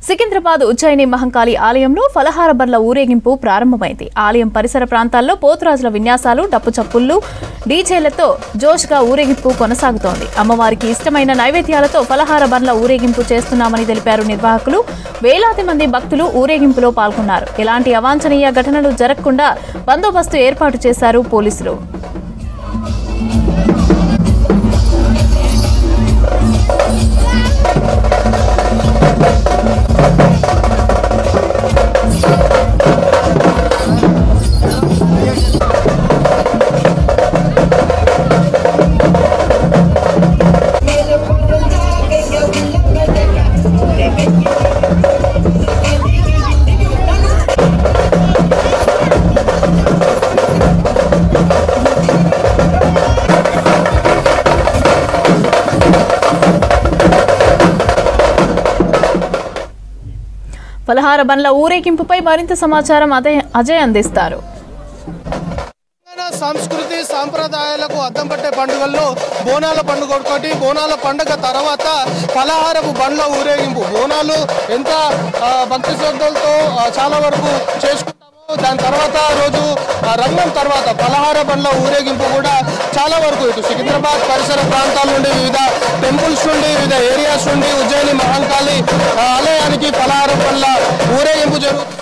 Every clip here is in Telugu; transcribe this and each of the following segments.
సికింద్రాబాద్ ఉజ్జయిని మహంకాళి ఆలయంలో ఫలహార బండ్ల ఊరేగింపు ప్రారంభమైంది. ఆలయం పరిసర ప్రాంతాల్లో పోతురాజుల విన్యాసాలు, డప్పు చప్పుళ్లు, డీజేలతో జోష్గా ఊరేగింపు కొనసాగుతోంది. అమ్మవారికి ఇష్టమైన నైవేద్యాలతో ఫలహార బండ్ల ఊరేగింపు చేస్తున్నామని తెలిపారు నిర్వాహకులు. వేలాది మంది భక్తులు ఊరేగింపులో పాల్గొన్నారు. ఎలాంటి అవాంఛనీయ ఘటనలు జరగకుండా బందోబస్తు ఏర్పాటు చేశారు పోలీసులు. ఫలహార బండ్ల ఊరేగింపుపై మరింత సమాచారం అజయ్ అందిస్తారు. సంస్కృతి సాంప్రదాయాలకు అద్దం పట్టే పండుగల్లో బోనాల పండుగ ఒకటి. బోనాల పండుగ తర్వాత ఫలహారపు బండ్ల ఊరేగింపు. బోనాలు ఎంత భక్తి శ్రద్ధలతో చాలా వరకు చేసుకుంటామో దాని తర్వాత రోజు రంగం తర్వాత ఫలహార బండ్ల ఊరేగింపు కూడా చాలా వరకు ఇటు సికింద్రాబాద్ పరిసర ప్రాంతాల నుండి, వివిధ టెంపుల్స్ నుండి, వివిధ ఏరియాస్ నుండి ఉజ్జయిని మహంకాళి ఆలయానికి ఫలహార బండ్ల ఊరేగింపు జరుగుతుంది.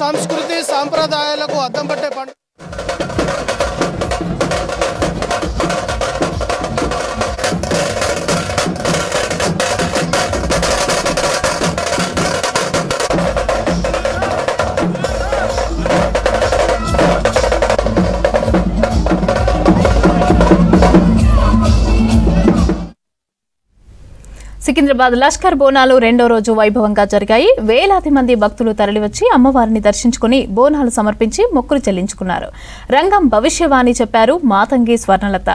సంస్కృతి సాంప్రదాయాలకు అద్దం పట్టే పండుగ సికింద్రాబాద్ లష్కర్ బోనాలు రెండో రోజు వైభవంగా జరిగాయి. వేలాది మంది భక్తులు తరలివచ్చి అమ్మవారిని దర్శించుకుని బోనాలు సమర్పించి మొక్కులు చెల్లించుకున్నారు. రంగం భవిష్యవాణి చెప్పారు మాతంగి స్వర్ణలత.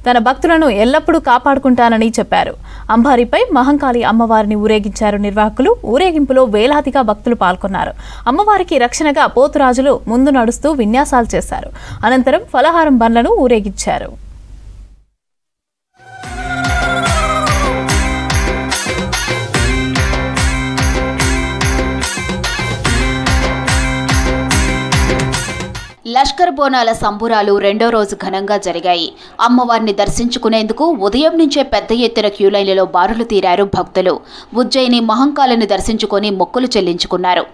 తన భక్తులను ఎల్లప్పుడూ కాపాడుకుంటానని చెప్పారు. అంబారిపై మహంకాళి అమ్మవారిని ఊరేగించారు నిర్వాహకులు. ఊరేగింపులో వేలాదిగా భక్తులు పాల్గొన్నారు. అమ్మవారికి రక్షణగా పోతురాజులు ముందు నడుస్తూ విన్యాసాలు చేశారు. అనంతరం ఫలహారం బండ్లను ఊరేగించారు. లష్కర్ బోనాల సంబురాలు రెండో రోజు ఘనంగా జరిగాయి. అమ్మవారిని దర్శించుకునేందుకు ఉదయం నుంచే పెద్ద ఎత్తున క్యూలైన్లలో బారులు తీరారు భక్తులు. ఉజ్జయిని మహంకాళిని దర్శించుకుని మొక్కులు చెల్లించుకున్నారు.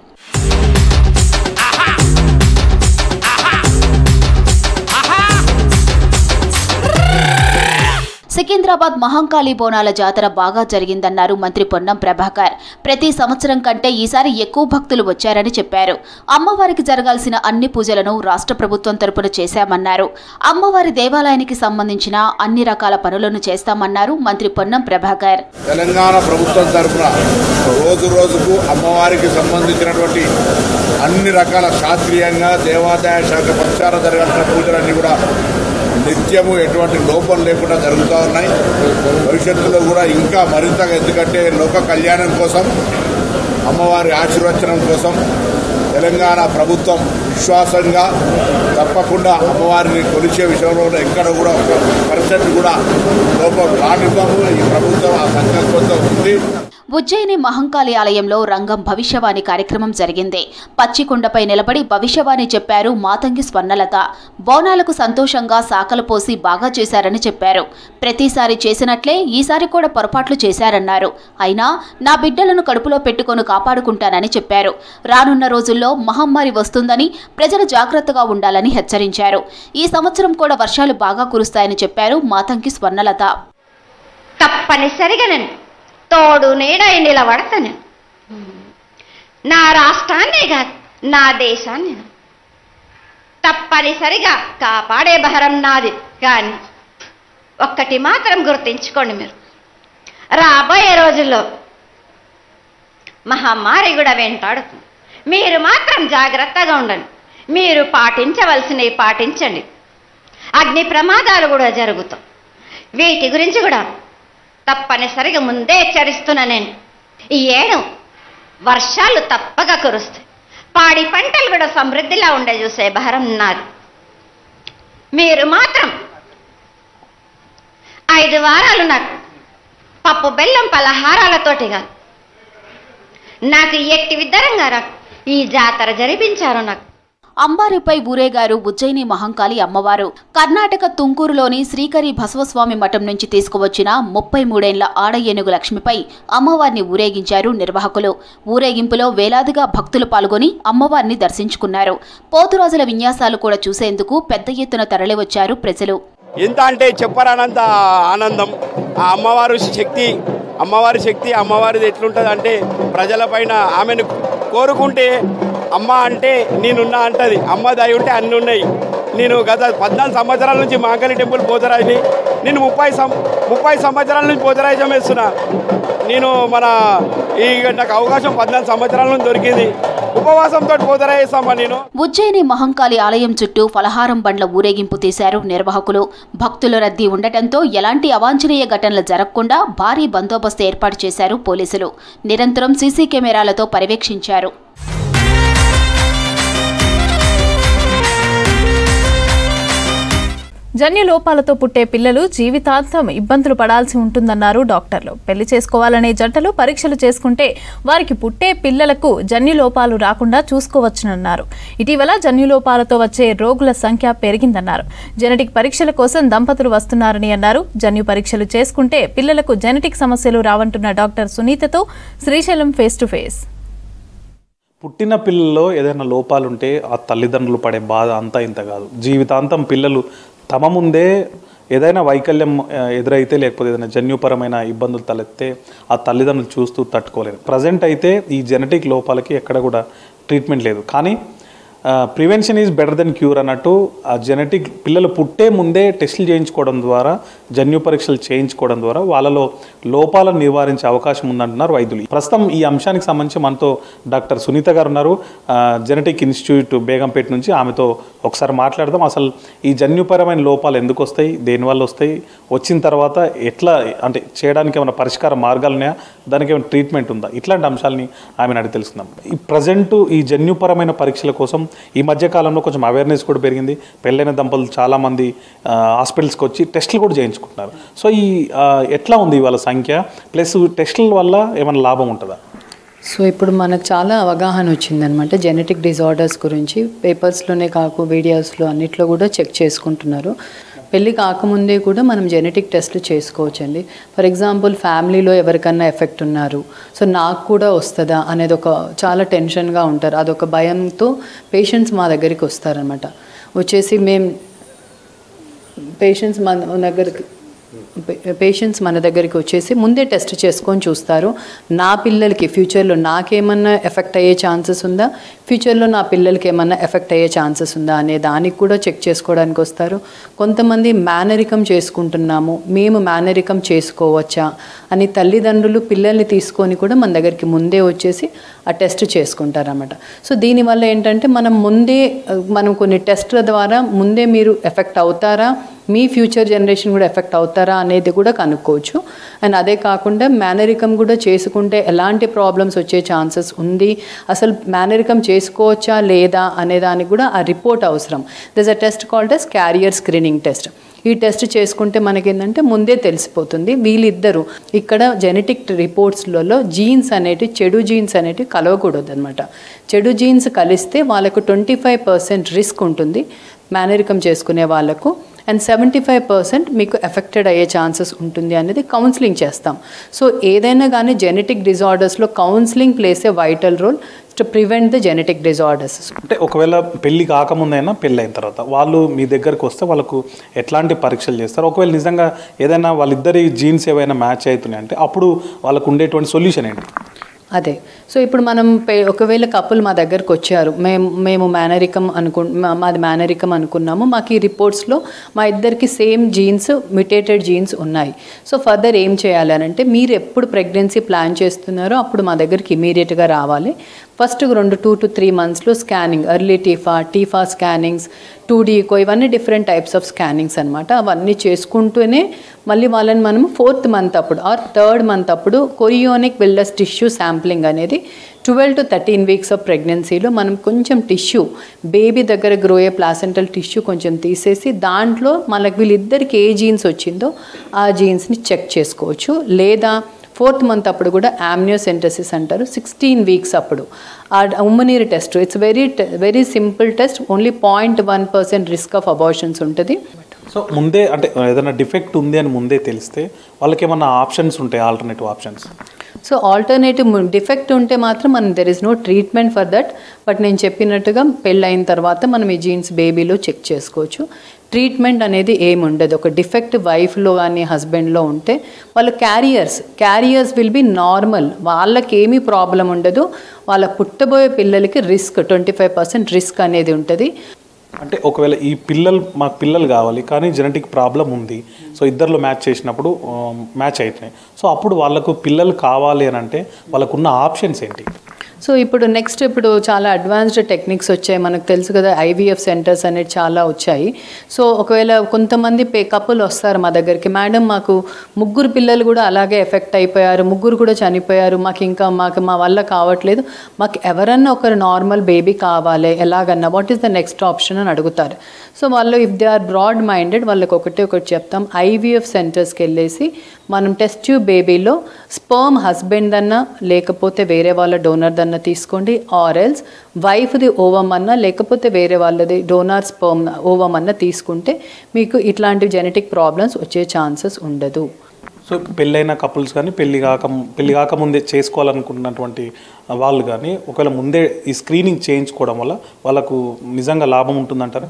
సికింద్రాబాద్ మహంకాళి బోనాల జాతర బాగా జరిగిందన్నారు మంత్రి పొన్నం ప్రభాకర్. ప్రతి సంవత్సరం కంటే ఈసారి ఎక్కువ భక్తులు వచ్చారని చెప్పారు. అమ్మవారికి జరగాల్సిన అన్ని పూజలను రాష్ట్ర ప్రభుత్వం తరపున చేశామన్నారు. అమ్మవారి దేవాలయానికి సంబంధించిన అన్ని రకాల పనులను చేస్తామన్నారు మంత్రి పొన్నం ప్రభాకర్. తెలంగాణ ప్రభుత్వం తరపున రోజు రోజుకు అమ్మవారికి సంబంధించినటువంటి అన్ని రకాల శాస్త్రీయంగా దేవాదాయ శాఖ పక్షాన జరగాల్సిన పూజలన్నీ కూడా నిత్యము ఎటువంటి లోపం లేకుండా జరుగుతూ ఉన్నాయి. భవిష్యత్తులో కూడా ఇంకా మరింతగా, ఎందుకంటే లోక కళ్యాణం కోసం, అమ్మవారి ఆశీర్వచనం కోసం తెలంగాణ ప్రభుత్వం విశ్వాసంగా తప్పకుండా అమ్మవారిని కొలిచే విషయంలో ఎక్కడ కూడా 1% కూడా లోపం రానివ్వము. ఈ ప్రభుత్వం ఆ సంకల్పంతో ఉంది. ఉజ్జయిని మహంకాళి ఆలయంలో రంగం భవిష్యవాణి కార్యక్రమం జరిగింది. పచ్చికొండపై నిలబడి భవిష్యవాణి చెప్పారు మాతంగి స్వర్ణలత. బోనాలకు సంతోషంగా సాకలు పోసి బాగా చేశారని చెప్పారు. ప్రతిసారి చేసినట్లే ఈసారి కూడా పొరపాట్లు చేశారన్నారు. అయినా నా బిడ్డలను కడుపులో పెట్టుకొని కాపాడుకుంటానని చెప్పారు. రానున్న రోజుల్లో మహమ్మారి వస్తుందని ప్రజలు జాగ్రత్తగా ఉండాలని హెచ్చరించారు. ఈ సంవత్సరం కూడా వర్షాలు బాగా కురుస్తాయని చెప్పారు మాతంగి స్వర్ణలత. తప్పనిసరిగా నేను తోడు నీడై నిలబడతాను. నా రాష్ట్రాన్నే కాదు, నా దేశాన్ని తప్పనిసరిగా కాపాడే భారం నాది. కానీ ఒక్కటి మాత్రం గుర్తించుకోండి, మీరు రాబోయే రోజుల్లో మహమ్మారి కూడా వెంటాడుతుంది. మీరు మాత్రం జాగ్రత్తగా ఉండండి. మీరు పాటించవలసినవి పాటించండి. అగ్ని ప్రమాదాలు కూడా జరుగుతాయి. వీటి గురించి కూడా తప్పనిసరిగా ముందే హెచ్చరిస్తున్నా నేను. ఈ ఏడు వర్షాలు తప్పగా కురుస్తాయి. పాడి పంటలు కూడా సమృద్ధిలా ఉండే చూసే భారం నాది. మీరు మాత్రం 5 వారాలు నాకు పప్పు బెల్లం పలహారాలతోటి కాదు, నాకు ఎట్టి విధంగా ఈ జాతర జరిపించారు. నాకు అంబారిపై ఊరేగారు ఉజ్జయిని మహంకాళి అమ్మవారు. కర్ణాటక తుంకూరులోని శ్రీకరి బసవస్వామి మఠం నుంచి తీసుకువచ్చిన 33 ఏళ్ల ఆడ ఏనుగు లక్ష్మిపై అమ్మవారిని ఊరేగించారు నిర్వాహకులు. ఊరేగింపులో వేలాదిగా భక్తులు పాల్గొని అమ్మవారిని దర్శించుకున్నారు. పోతురాజుల విన్యాసాలు కూడా చూసేందుకు పెద్ద ఎత్తున తరలివచ్చారు ప్రజలు. ఎంత అంటే చెప్పరానంత ఆనందం. ఆ అమ్మవారి శక్తి అమ్మవారిది ఎట్లుంటుంది అంటే ప్రజలపైన ఆమెను కోరుకుంటే అమ్మ అంటే నేనున్నా అంటది. అమ్మ దయ ఉంటే అన్నీ ఉన్నాయి. నేను గత 14 సంవత్సరాల నుంచి మహంకాళి టెంపుల్ పోతరాజుని. నేను 30 సంవత్సరాల నుంచి పోతరాజం వేస్తున్నా. నేను నాకు అవకాశం 14 సంవత్సరాల నుంచి దొరికింది. ఉపవాసంతో పోతరాజేస్తామా నేను. ఉజ్జయిని మహంకాళి ఆలయం చుట్టూ ఫలహారం బండ్ల ఊరేగింపు తీశారు నిర్వాహకులు. భక్తుల రద్దీ ఉండటంతో ఎలాంటి అవాంఛనీయ ఘటనలు జరగకుండా భారీ బందోబస్తు ఏర్పాటు చేశారు పోలీసులు. నిరంతరం సీసీ కెమెరాలతో పర్యవేక్షించారు. జన్యు లోపాలతో పుట్టే పిల్లలు జీవితాంతం ఇబ్బందులు పడాల్సి ఉంటుందన్నారు డాక్టర్లు. పెళ్లి చేసుకోవాలనే జంటలు పరీక్షలు చేసుకుంటే వారికి పుట్టే పిల్లలకు జన్యు లోపాలు రాకుండా చూసుకోవచ్చునన్నారు. ఇటీవల జన్యు లోపాలతో వచ్చే రోగుల సంఖ్య పెరిగిందన్నారు. జెనెటిక్ పరీక్షల కోసం దంపతులు వస్తున్నారని అన్నారు. జన్యు పరీక్షలు చేసుకుంటే పిల్లలకు జెనెటిక్ సమస్యలు రావంటున్న డాక్టర్ సునీతతో శ్రీశైలం ఫేస్ టు ఫేస్. పుట్టిన పిల్లల్లో ఏదైనా లోపాలుంటే ఆ తల్లిదండ్రులు పడే బాధ అంతా ఇంత కాదు. జీవితాంతం పిల్లలు తమ ముందే ఏదైనా వైకల్యం ఎదురైతే లేకపోతే ఏదైనా జన్యుపరమైన ఇబ్బందులు తలెత్తే ఆ తల్లిదండ్రులు చూస్తూ తట్టుకోలేరు. ప్రజెంట్ అయితే ఈ జెనెటిక్ లోపాలకి ఎక్కడ కూడా ట్రీట్మెంట్ లేదు. కానీ prevention is better then cure అన్నట్టు ఆ జెనెటిక్ పిల్లలు పుట్టే ముందే టెస్టులు చేయించుకోవడం ద్వారా, జన్యు పరీక్షలు చేయించుకోవడం ద్వారా వాళ్ళలో లోపాలను నివారించే అవకాశం ఉందంటున్నారు వైద్యులు. ప్రస్తుతం ఈ అంశానికి సంబంధించి మనతో డాక్టర్ సునీత గారు ఉన్నారు, జెనెటిక్ ఇన్స్టిట్యూట్ బేగంపేట నుంచి. ఆమెతో ఒకసారి మాట్లాడదాం. అసలు ఈ జన్యుపరమైన లోపాలు ఎందుకు వస్తాయి, దేనివల్ల వస్తాయి, వచ్చిన తర్వాత ఎట్లా అంటే చేయడానికి ఏమైనా పరిష్కార మార్గాలు ఉన్నాయా, దానికి ఏమైనా ట్రీట్మెంట్ ఉందా, ఇట్లాంటి అంశాలని ఆమెను అడిగి తెలుసుకుందాం. ఈ ప్రజెంట్ ఈ జన్యుపరమైన పరీక్షల కోసం ఈ మధ్య కాలంలో కొంచెం అవేర్నెస్ కూడా పెరిగింది. పెళ్ళైన దంపతులు చాలామంది హాస్పిటల్స్కి వచ్చి టెస్టులు కూడా చేయించుకుంటున్నారు. సో ఈ ఎట్లా ఉంది ఇవాళ సంఖ్య, ప్లస్ టెస్టుల వల్ల ఏమైనా లాభం ఉంటుందా? సో ఇప్పుడు మనకు చాలా అవగాహన వచ్చిందనమాట జెనెటిక్ డిజార్డర్స్ గురించి. పేపర్స్లోనే కాకు వీడియోస్లో అన్నిట్లో కూడా చెక్ చేసుకుంటున్నారు. పెళ్ళి కాకముందే కూడా మనం జెనెటిక్ టెస్ట్లు చేసుకోవచ్చండి. ఫర్ ఎగ్జాంపుల్ ఫ్యామిలీలో ఎవరికన్నా ఎఫెక్ట్ ఉన్నారు, సో నాకు కూడా వస్తుందా అనేది ఒక చాలా టెన్షన్గా ఉంటారు. అదొక భయంతో పేషెంట్స్ మా దగ్గరికి వస్తారనమాట. వచ్చేసి పేషెంట్స్ మన దగ్గరికి పేషెంట్స్ మన దగ్గరికి వచ్చేసి ముందే టెస్ట్ చేసుకొని చూస్తారు. నా పిల్లలకి ఫ్యూచర్లో నాకేమన్నా ఎఫెక్ట్ అయ్యే ఛాన్సెస్ ఉందా, ఫ్యూచర్లో నా పిల్లలకి ఏమన్నా ఎఫెక్ట్ అయ్యే ఛాన్సెస్ ఉందా అనే దానికి కూడా చెక్ చేసుకోవడానికి వస్తారు. కొంతమంది మేనరికం చేసుకుంటున్నాము, మేము మేనరికం చేసుకోవచ్చా అని తల్లిదండ్రులు పిల్లల్ని తీసుకొని కూడా మన దగ్గరికి ముందే వచ్చేసి ఆ టెస్ట్ చేసుకుంటారన్నమాట. సో దీనివల్ల ఏంటంటే మనం కొన్ని టెస్ట్ల ద్వారా ముందే మీరు ఎఫెక్ట్ అవుతారా, మీ ఫ్యూచర్ జనరేషన్ కూడా ఎఫెక్ట్ అవుతారా అనేది కూడా కనుక్కోవచ్చు. అండ్ అదే కాకుండా మేనరికం కూడా చేసుకుంటే ఎలాంటి ప్రాబ్లమ్స్ వచ్చే ఛాన్సెస్ ఉంది, అసలు మేనరికం చేసుకోవచ్చా లేదా అనే దానికి కూడా ఆ రిపోర్ట్ అవసరం. This a test called as carrier screening test. ఈ టెస్ట్ చేసుకుంటే మనకేంటంటే ముందే తెలిసిపోతుంది. వీళ్ళిద్దరూ ఇక్కడ జెనెటిక్ రిపోర్ట్స్లలో జీన్స్ అనేటివి, చెడు జీన్స్ అనేటివి కలవకూడదు అనమాట. చెడు జీన్స్ కలిస్తే వాళ్ళకు 25% రిస్క్ ఉంటుంది మేనరికం చేసుకునే వాళ్ళకు, అండ్ 75% మీకు ఎఫెక్టెడ్ అయ్యే ఛాన్సెస్ ఉంటుంది అనేది కౌన్సిలింగ్ చేస్తాం. సో ఏదైనా కానీ జెనెటిక్ డిజార్డర్స్లో counselling plays a vital role to prevent the genetic disorders. అంటే ఒకవేళ పెళ్లి కాకముందైనా పెళ్ళి అయిన తర్వాత వాళ్ళు మీ దగ్గరకు వస్తే వాళ్ళకు ఎట్లాంటి పరీక్షలు చేస్తారు? ఒకవేళ నిజంగా ఏదైనా వాళ్ళిద్దరి జీన్స్ ఏవైనా మ్యాచ్ అవుతున్నాయి అంటే అప్పుడు వాళ్ళకు ఉండేటువంటి సొల్యూషన్ ఏంటి? అదే, సో ఇప్పుడు మనం ఒకవేళ కపుల్ మా దగ్గరకు వచ్చారు, మేము మేనరికం మాది మేనరికం అనుకున్నాము, మాకు ఈ రిపోర్ట్స్లో మా ఇద్దరికి సేమ్ జీన్స్, మ్యుటేటెడ్ జీన్స్ ఉన్నాయి. సో ఫర్దర్ ఏం చేయాలి అని అంటే, మీరు ఎప్పుడు ప్రెగ్నెన్సీ ప్లాన్ చేస్తున్నారో అప్పుడు మా దగ్గరికి ఇమీడియట్గా రావాలి. ఫస్ట్ 2 to 3 monthsలో scanning, early TIFFA scannings, 2D ECO, ఇవన్నీ డిఫరెంట్ టైప్స్ ఆఫ్ స్కానింగ్స్ అనమాట. అవన్నీ చేసుకుంటూనే మళ్ళీ వాళ్ళని మనము 4th month అప్పుడు ఆర్ 3rd month అప్పుడు కొరియోనిక్ విల్లస్ టిష్యూ శాంప్లింగ్ అనేది 12 to 13 weeks ఆఫ్ ప్రెగ్నెన్సీలో మనం కొంచెం టిష్యూ, బేబీ దగ్గర గ్రో అయ్యే ప్లాసెంటల్ టిష్యూ కొంచెం తీసేసి దాంట్లో మనకు వీళ్ళిద్దరికి ఏ జీన్స్ వచ్చిందో ఆ జీన్స్ని చెక్ చేసుకోవచ్చు. లేదా 4th month అప్పుడు కూడా ఆమ్నియోసెంటసిస్ అంటారు, 16 weeks అప్పుడు ఆ ఉమ్మనీరు test. It's very simple test, only 0.1% risk of abortions ఉంటుంది. సో ముందే అంటే ఏదైనా డిఫెక్ట్ ఉంది అని ముందే తెలిస్తే వాళ్ళకి ఏమన్నా ఆప్షన్స్ ఉంటాయి, alternative options? So alternative defect ఉంటే మాత్రం there is no treatment for that. But నేను చెప్పినట్టుగా పెళ్ళైన తర్వాత మనం ఈ జీన్స్ బేబీలో చెక్ చేసుకోవచ్చు. ట్రీట్మెంట్ అనేది ఏమి ఉండదు. ఒక డిఫెక్ట్ వైఫ్లో కానీ హస్బెండ్లో ఉంటే వాళ్ళు క్యారియర్స్ విల్ బి నార్మల్, వాళ్ళకి ఏమీ ప్రాబ్లం ఉండదు. వాళ్ళ పుట్టబోయే పిల్లలకి రిస్క్ 25% రిస్క్ అనేది ఉంటుంది. అంటే ఒకవేళ ఈ మాకు పిల్లలు కావాలి కానీ జెనెటిక్ ప్రాబ్లం ఉంది, సో ఇద్దరిలో మ్యాచ్ చేసినప్పుడు మ్యాచ్ అవుతున్నాయి, సో అప్పుడు వాళ్ళకు పిల్లలు కావాలి అని అంటే వాళ్ళకున్న ఆప్షన్స్ ఏంటి? సో ఇప్పుడు చాలా అడ్వాన్స్డ్ టెక్నిక్స్ వచ్చాయి, మనకు తెలుసు కదా, IVF సెంటర్స్ అనేది చాలా వచ్చాయి. సో ఒకవేళ కొంతమంది కపుల్ వస్తారు మా దగ్గరికి, మేడం మాకు 3 పిల్లలు కూడా అలాగే ఎఫెక్ట్ అయిపోయారు, 3 కూడా చనిపోయారు, మాకు మా వల్ల కావట్లేదు, మాకు ఎవరన్నా ఒకరు నార్మల్ బేబీ కావాలి, ఎలాగన్నా what is the next option అని అడుగుతారు. సో వాళ్ళు if they are broad minded వాళ్ళకి ఒకటి చెప్తాం, IVF సెంటర్స్కి వెళ్ళేసి మనం టెస్ట్ ట్యూబ్ బేబీలో స్పర్మ్ హస్బెండ్ అన్నా లేకపోతే వేరే వాళ్ళ డోనర్ దన్నా తీసుకోండి, ఆర్ ఎల్స్ వైఫ్ది ఓవమ్ అన్నా లేకపోతే వేరే వాళ్ళది డోనర్ స్పర్మ్ ఓవమ్ అన్నా తీసుకుంటే మీకు ఇట్లాంటి జెనెటిక్ ప్రాబ్లమ్స్ వచ్చే ఛాన్సెస్ ఉండదు. సో పెళ్ళైన కపుల్స్ కానీ పెళ్ళి కాకముందే చేసుకోవాలనుకున్నటువంటి వాళ్ళు కానీ ఒకవేళ ముందే ఈ స్క్రీనింగ్ చేయించుకోవడం వల్ల వాళ్ళకు నిజంగా లాభం ఉంటుందంటారా?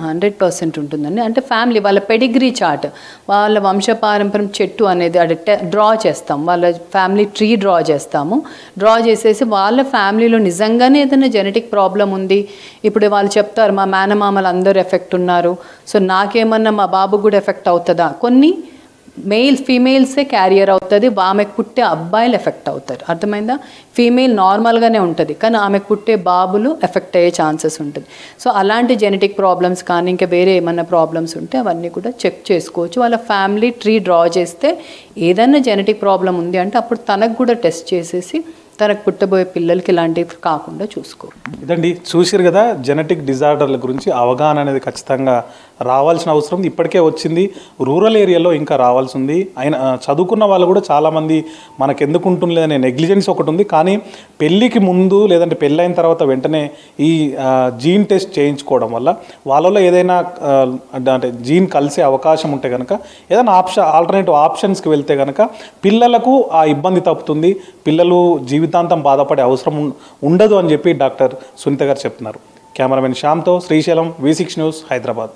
100% ఉంటుందండి. అంటే ఫ్యామిలీ వాళ్ళ పెడిగ్రీ చార్ట్, వాళ్ళ వంశపారంపర్యం చెట్టు అనేది అది డ్రా చేస్తాం, వాళ్ళ ఫ్యామిలీ ట్రీ డ్రా చేసేసి వాళ్ళ ఫ్యామిలీలో నిజంగానే ఏదైనా జెనెటిక్ ప్రాబ్లం ఉంది, ఇప్పుడు వాళ్ళు చెప్తారు మా మేనమామలు అందరూ ఎఫెక్ట్ ఉన్నారు, సో నాకేమన్నా మా బాబు కూడా ఎఫెక్ట్ అవుతుందా, కొన్ని ఫీమేల్సే క్యారియర్ అవుతుంది, ఆమెకు పుట్టే అబ్బాయిలు ఎఫెక్ట్ అవుతారు, అర్థమైందా? ఫీమేల్ నార్మల్గానే ఉంటుంది కానీ ఆమెకు పుట్టే బాబులు ఎఫెక్ట్ అయ్యే ఛాన్సెస్ ఉంటుంది. సో అలాంటి జెనెటిక్ ప్రాబ్లమ్స్ కానీ ఇంకా వేరే ఏమన్నా ప్రాబ్లమ్స్ ఉంటే అవన్నీ కూడా చెక్ చేసుకోవచ్చు. వాళ్ళ ఫ్యామిలీ ట్రీ డ్రా చేస్తే ఏదైనా జెనెటిక్ ప్రాబ్లం ఉంది అంటే అప్పుడు తనకు కూడా టెస్ట్ చేసేసి తనకు పుట్టబోయే పిల్లలకి ఇలాంటివి కాకుండా చూసుకో. ఇదండి చూసారు కదా, జెనెటిక్ డిజార్డర్ల గురించి అవగాహన అనేది ఖచ్చితంగా రావాల్సిన అవసరం ఇప్పటికే వచ్చింది, రూరల్ ఏరియాలో ఇంకా రావాల్సి ఉంది. అయినా చదువుకున్న వాళ్ళు కూడా చాలామంది మనకు ఎందుకు ఉంటుందని నెగ్లిజెన్స్ ఒకటి ఉంది, కానీ పెళ్ళికి ముందు లేదంటే పెళ్ళైన తర్వాత వెంటనే ఈ జీన్ టెస్ట్ చేయించుకోవడం వల్ల వాళ్ళలో ఏదైనా అంటే జీన్ కలిసే అవకాశం ఉంటే కనుక ఏదైనా ఆల్టర్నేటివ్ ఆప్షన్స్కి వెళ్తే కనుక పిల్లలకు ఆ ఇబ్బంది తప్పుతుంది, పిల్లలు జీవితాంతం బాధపడే అవసరం ఉండదు అని చెప్పి డాక్టర్ సునీత గారు చెప్తున్నారు. కెమెరామెన్ శ్యామ్తో శ్రీశైలం, V6 న్యూస్, హైదరాబాద్.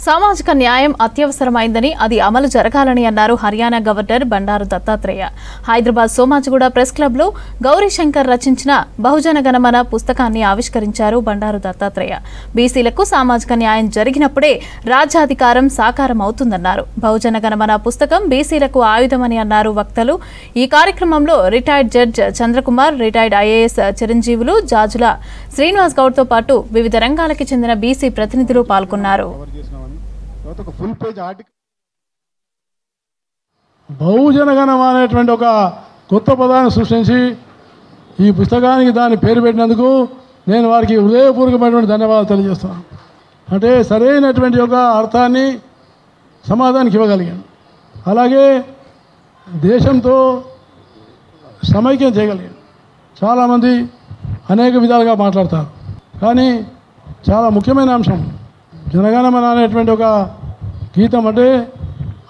సామాజిక న్యాయం అత్యవసరమైందని అది అమలు జరగాలని అన్నారు హర్యానా గవర్నర్ బండారు దత్తాత్రేయ. హైదరాబాద్ సోమాజిగూడ ప్రెస్ క్లబ్లో గౌరీశంకర్ రచించిన బహుజన గణమన పుస్తకాన్ని ఆవిష్కరించారు బండారు దత్తాత్రేయ. బీసీలకు సామాజిక న్యాయం జరిగినప్పుడే రాజ్యాధికారం సాకారం అవుతుందన్నారు. బహుజన గణమన పుస్తకం బీసీలకు ఆయుధమని అన్నారు వక్తలు. ఈ కార్యక్రమంలో retired judge Chandrakumar, retired IAS Chiranjeevulu, Jajula Srinivas గౌడ్తో పాటు వివిధ రంగాలకి చెందిన బీసీ ప్రతినిధులు పాల్గొన్నారు. బహుజన గణం అనేటువంటి ఒక కొత్త పదాన్ని సృష్టించి ఈ పుస్తకానికి దాన్ని పేరు పెట్టినందుకు నేను వారికి హృదయపూర్వకమైనటువంటి ధన్యవాదాలు తెలియజేస్తున్నాను. అంటే సరైనటువంటి ఒక అర్థాన్ని సమాధానానికి ఇవ్వగలిగాను. అలాగే దేశంతో సమైక్యం చేయగలిగాను. చాలామంది అనేక విధాలుగా మాట్లాడతారు, కానీ చాలా ముఖ్యమైన అంశం జనగణమన అనేటువంటి ఒక గీతం అంటే